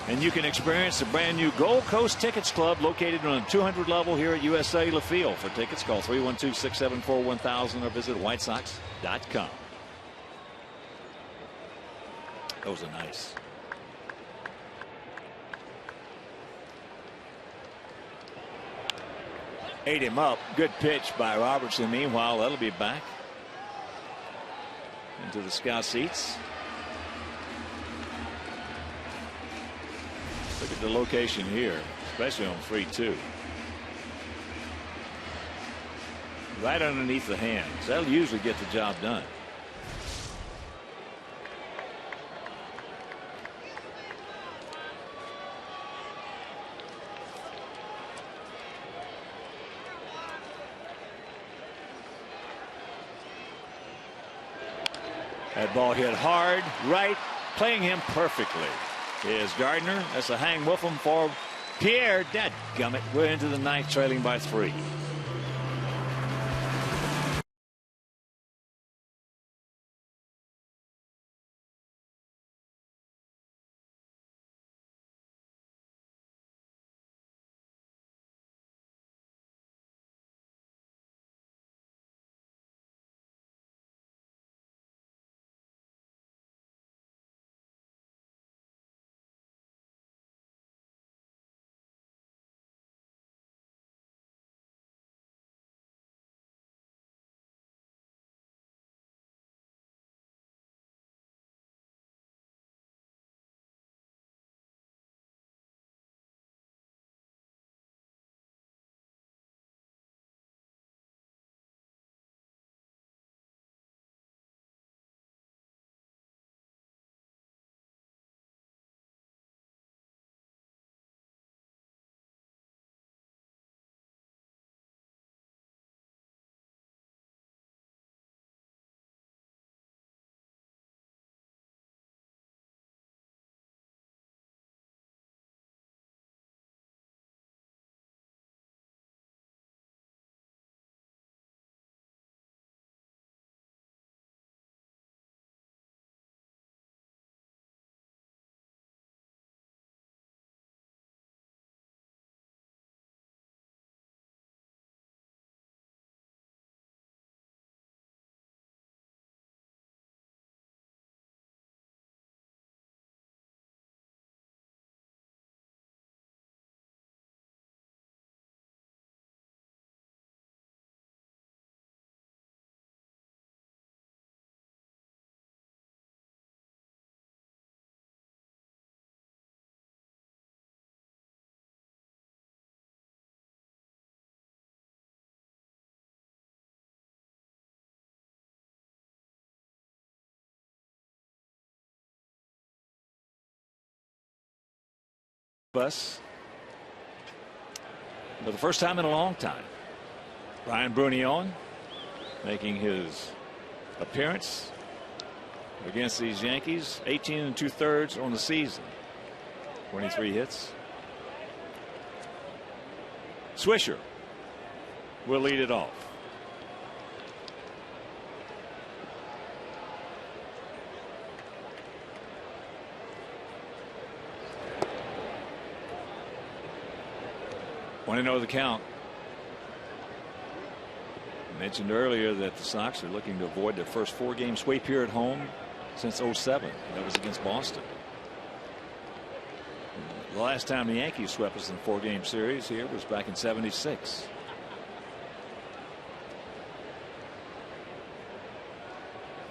And you can experience the brand new Gold Coast Tickets Club located on the 200 level here at US Cellular Field. For tickets, call 312-674-1000 or visit whitesox.com. Those are nice. Ate him up. Good pitch by Robertson. Meanwhile, that'll be back into the scout seats. Look at the location here, especially on 3-2. Right underneath the hands. That'll usually get the job done. That ball hit hard, right, playing him perfectly. Is Gardner. That's a hang with him for Pierre. Dadgummit. We're into the 9th, trailing by 3. us for the first time in a long time. Brian Brunion making his appearance against these Yankees. 18 2/3 on the season. 23 hits. Swisher will lead it off. Want to know the count? I mentioned earlier that the Sox are looking to avoid their first 4-game sweep here at home since 07. That was against Boston. The last time the Yankees swept us in a 4-game series here was back in '76.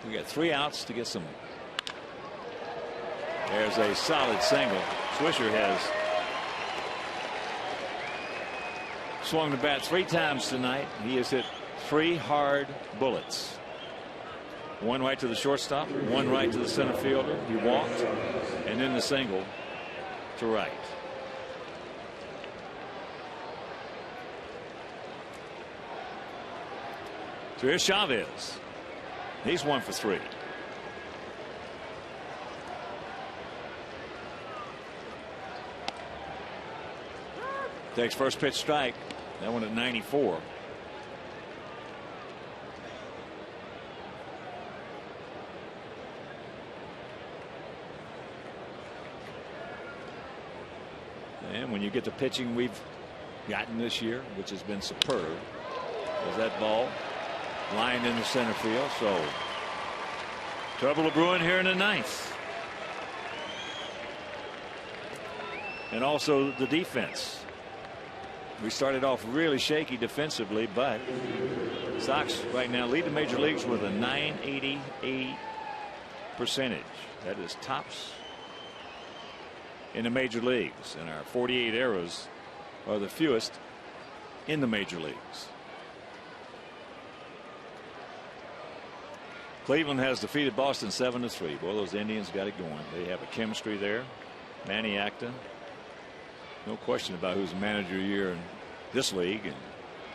We got 3 outs to get some. There's a solid single. Swisher has swung the bat 3 times tonight. He has hit 3 hard bullets. 1 right to the shortstop, 1 right to the center fielder. He walked, and then the single to right. So here's Chavez. He's 1 for 3. Takes first pitch strike. That one at 94. And when you get the pitching we've gotten this year, which has been superb, is that ball lined in the center field. So trouble to brewing here in the 9th. And also the defense. We started off really shaky defensively, but Sox right now lead the major leagues with a .988 percentage. That is tops in the major leagues, and our 48 errors are the fewest in the major leagues. Cleveland has defeated Boston 7-3. Boy, those Indians got it going. They have a chemistry there. Manny Acta, no question about who's the manager of the year in this league, and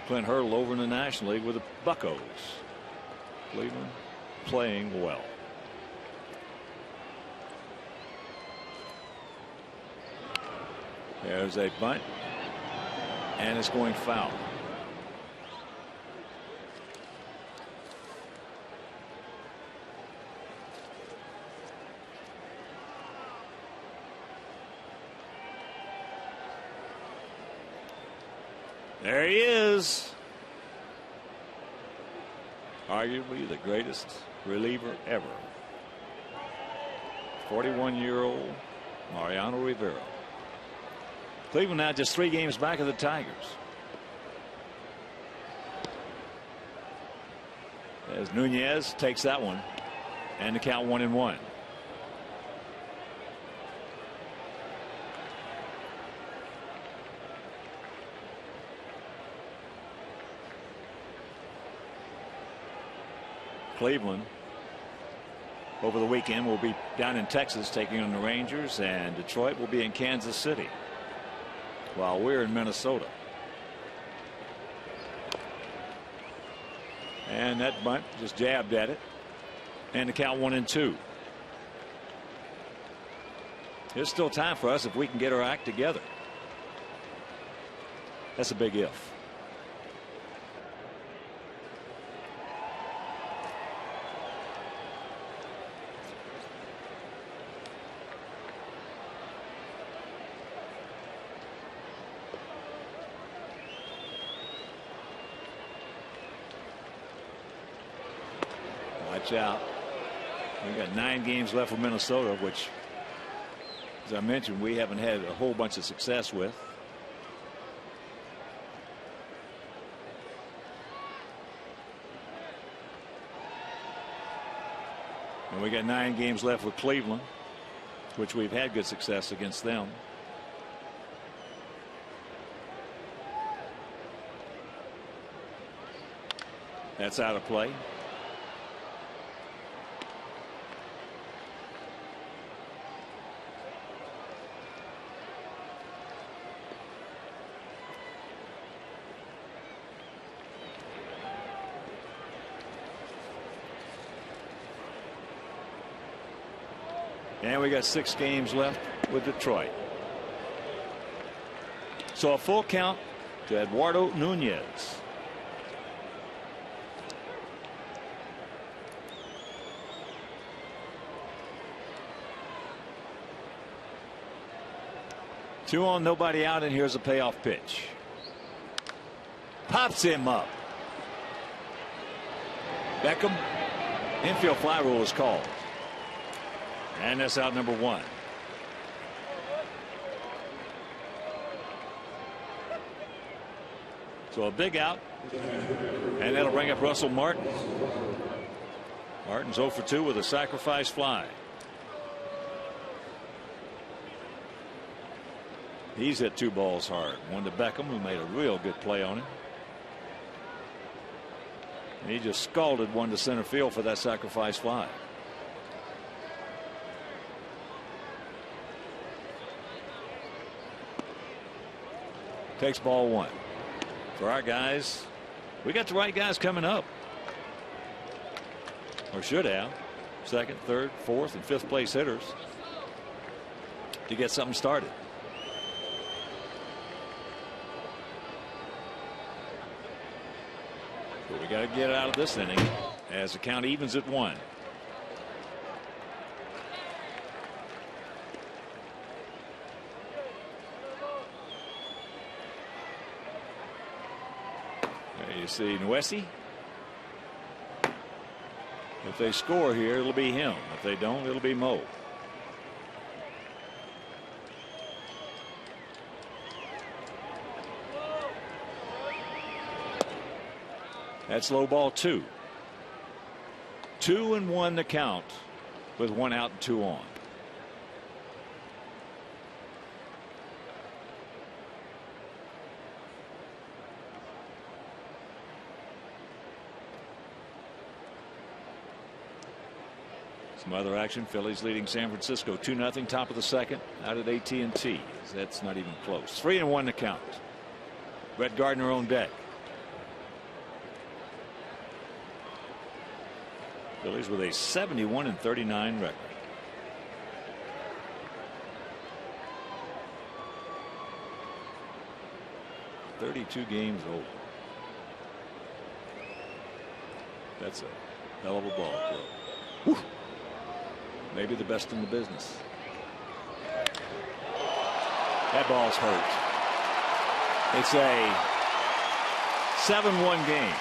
Clint Hurdle over in the National League with the Buccos. Cleveland playing well. There's a bunt, and it's going foul. There he is. Arguably the greatest reliever ever. 41-year-old Mariano Rivera. Cleveland now just 3 games back of the Tigers. As Nunez takes that one, and the count 1-1. Cleveland over the weekend will be down in Texas taking on the Rangers, and Detroit will be in Kansas City while we're in Minnesota. And that bunt just jabbed at it, and the count 1-2. There's still time for us if we can get our act together. That's a big if. Out. We've got 9 games left with Minnesota, which, as I mentioned, we haven't had a whole bunch of success with. And we got 9 games left with Cleveland, which we've had good success against them. That's out of play. And we got 6 games left with Detroit. So a full count to Eduardo Nunez. Two on, nobody out, and here's a payoff pitch. Pops him up. Beckham. Infield fly rule is called. And that's out number 1. So a big out. And that'll bring up Russell Martin. Martin's 0 for 2 with a sacrifice fly. He's hit 2 balls hard. One to Beckham, who made a real good play on him. And he just scalded one to center field for that sacrifice fly. Takes ball 1. For our guys, we got the right guys coming up. Or should have. 2nd, 3rd, 4th, and 5th place hitters to get something started. But we got to get out of this inning as the count evens at 1. There you see Nwesi. If they score here, it'll be him. If they don't, it'll be Mo. That's low ball 2. 2-1 the count with 1 out and 2 on. Some other action. Phillies leading San Francisco 2-0, top of the 2nd, out at AT&T. That's not even close. 3-1 the count. Brett Gardner on deck. Phillies with a 71-39 record. "32 games old." That's a hell of a ball club. Whew. Maybe the best in the business. That ball's hurt. It's a 7-1 game.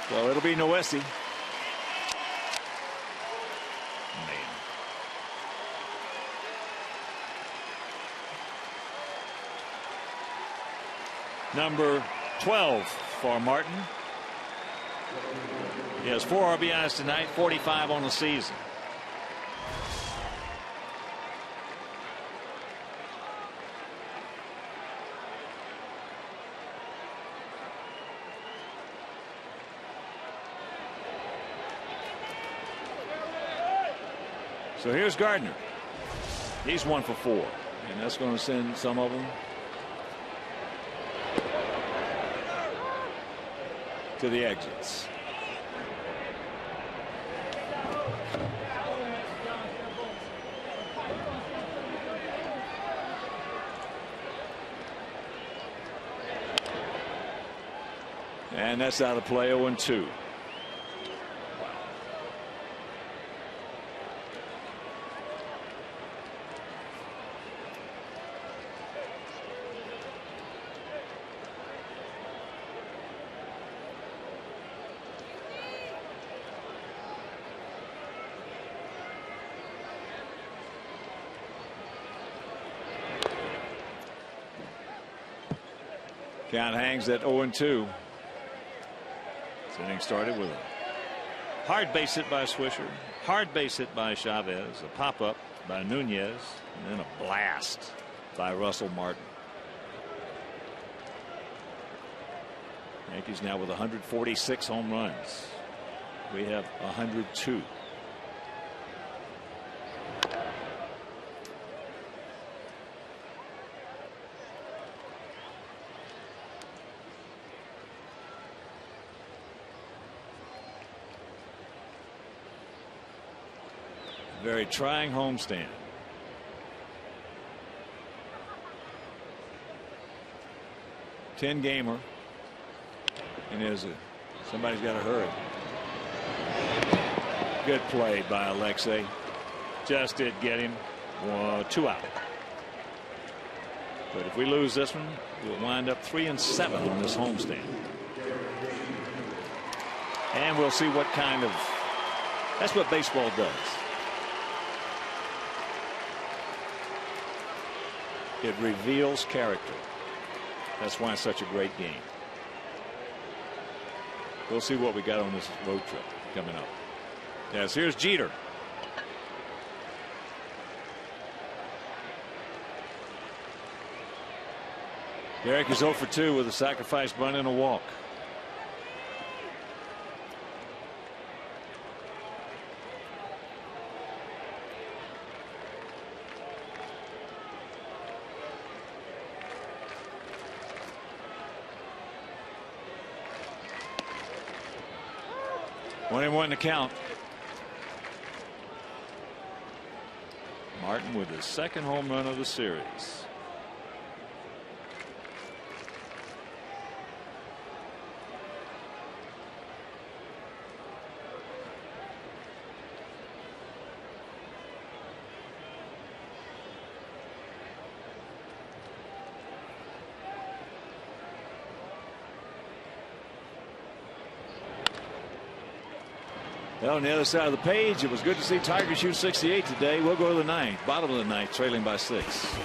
So it'll be Nwesi. Number 12 for Martin. He has 4 RBIs tonight, 45 on the season. So here's Gardner. He's 1 for 4, and that's going to send some of them to the exits. And that's out of play. 0-2. Count hangs at 0-2. This inning started with a hard base hit by Swisher, hard base hit by Chavez, a pop up by Nunez, and then a blast by Russell Martin. Yankees now with 146 home runs. We have 102. Very trying homestand. Ten-gamer. And somebody's got to hurry. Good play by Alexei. Just did get him. 2 out. But if we lose this one, we'll wind up 3-7 on this homestand. And we'll see what kind of. That's what baseball does. It reveals character. That's why it's such a great game. We'll see what we got on this road trip coming up. Yes, here's Jeter. Derek is 0 for 2 with a sacrifice bunt and a walk. One and one to count. Martin with his second home run of the series. Well, on the other side of the page, it was good to see Tiger shoot 68 today. We'll go to the ninth, bottom of the ninth, trailing by 6.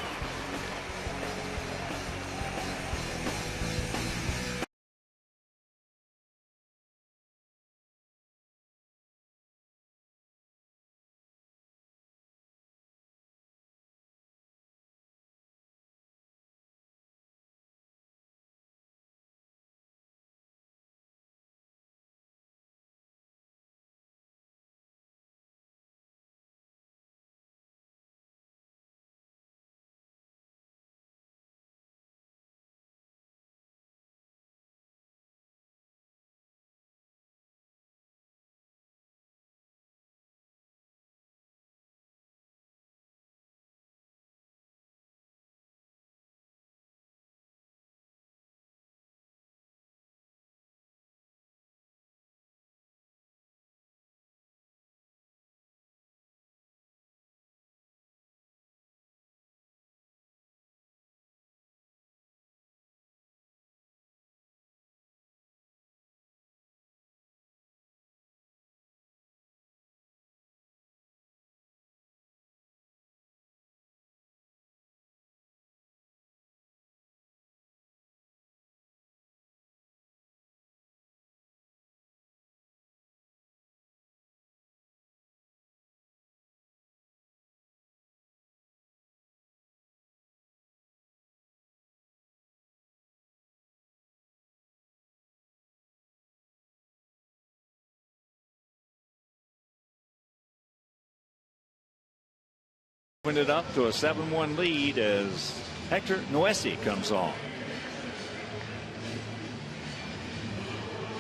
Opened it up to a 7-1 lead as Hector Noesi comes on.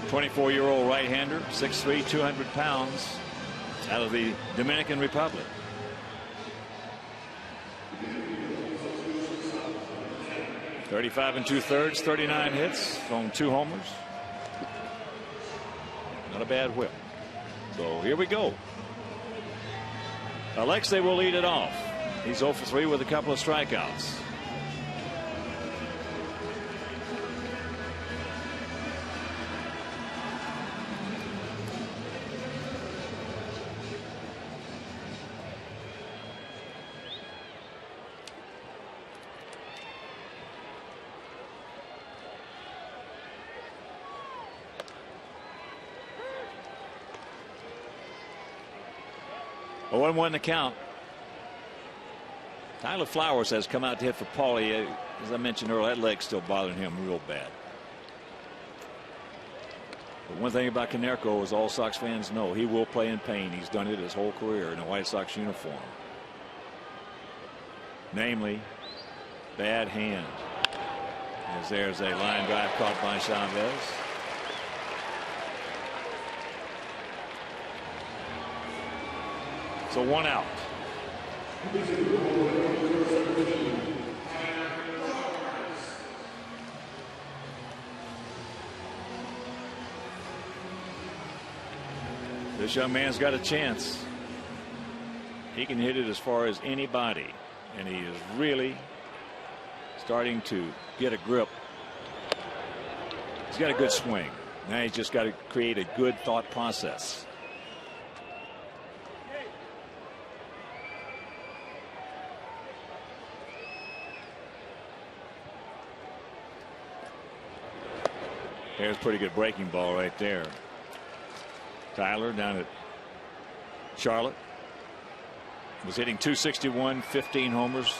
24-year-old right-hander, 6'3", 200 pounds, out of the Dominican Republic. .35 2/3, 39 hits on 2 homers. Not a bad whip. So here we go. Alexei will lead it off. He's 0 for 3 with a couple of strikeouts. A 1-1 to count. Tyler Flowers has come out to hit for Paulie. As I mentioned earlier, that leg's still bothering him real bad. But one thing about Canó, as all Sox fans know, he will play in pain. He's done it his whole career in a White Sox uniform. Namely, bad hand. As there's a line drive caught by Chavez. So 1 out. This young man's got a chance. He can hit it as far as anybody, and he is really starting to get a grip. He's got a good swing. Now he's just got to create a good thought process. There's a pretty good breaking ball right there. Tyler down at Charlotte was hitting .261, 15 homers.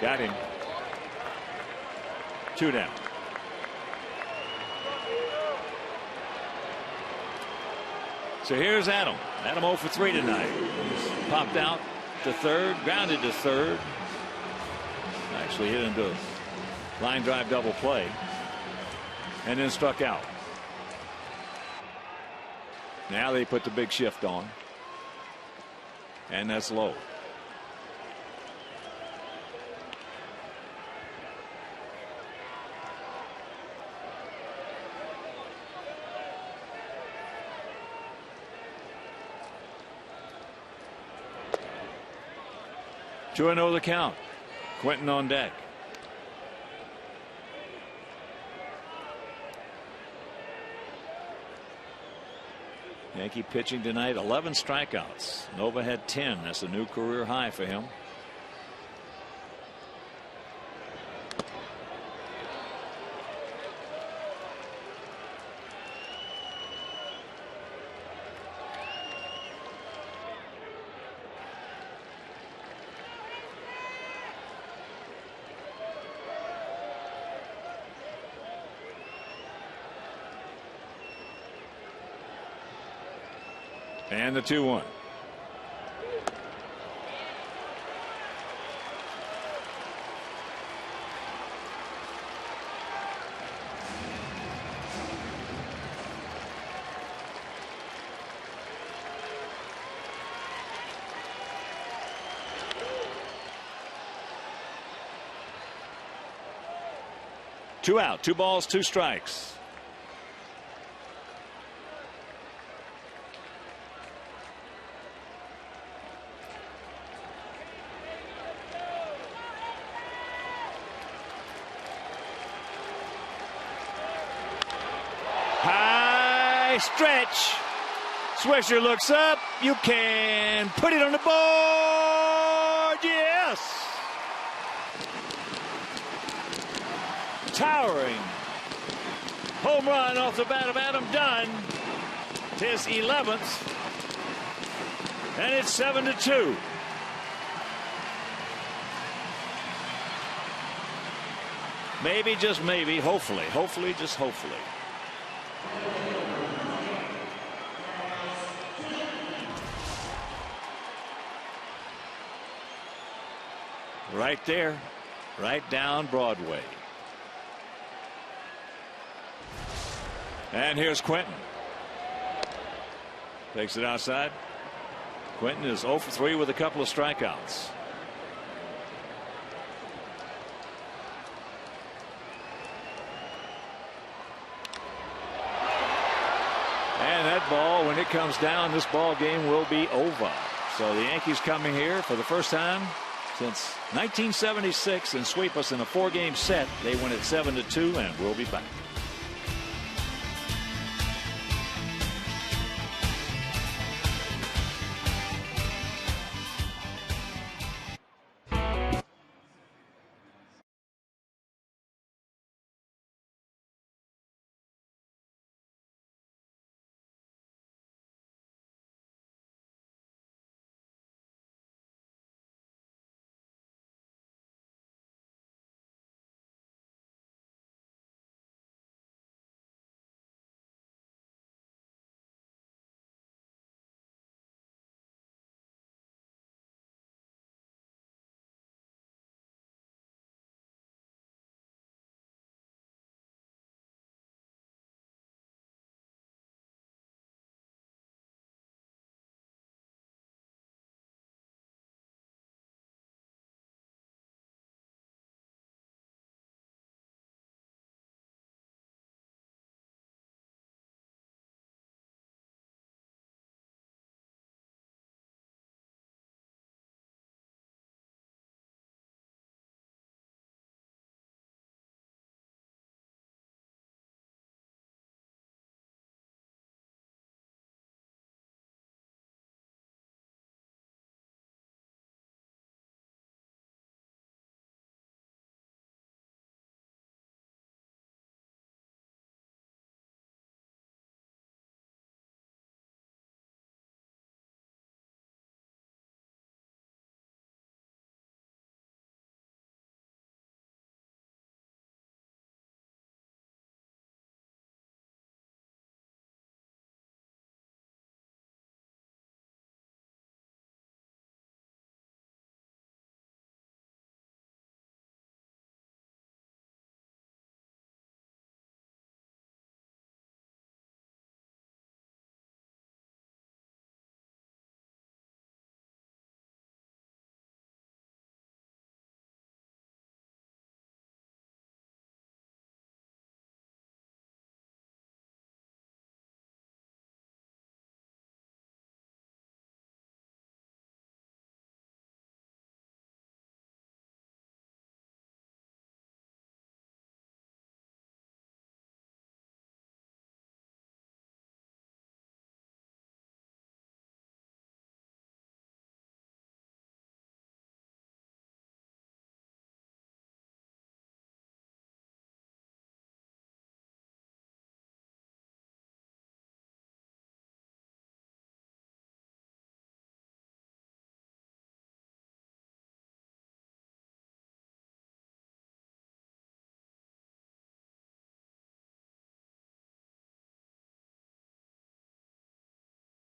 Got him. 2 down. So here's Adam. Adam 0 for 3 tonight. He's popped out to third, grounded to third. Actually hit into a line drive double play, and then struck out. Now they put the big shift on, and that's low. Two and 0 the count. Quentin on deck. Yankee pitching tonight, 11 strikeouts. Nova had 10. That's a new career high for him. And the 2-1. Two out, 2 balls, 2 strikes. Stretch. Swisher looks up. You can put it on the board. Yes. Towering home run off the bat of Adam Dunn. His 11th. And it's 7-2. Maybe, just maybe, hopefully, just hopefully. Right there, right down Broadway. And here's Quentin. Takes it outside. Quentin is 0 for 3 with a couple of strikeouts. And that ball, when it comes down, this ball game will be over. So the Yankees coming here for the first time since 1976 and sweep us in a 4-game set. They win it 7-2, and we'll be back.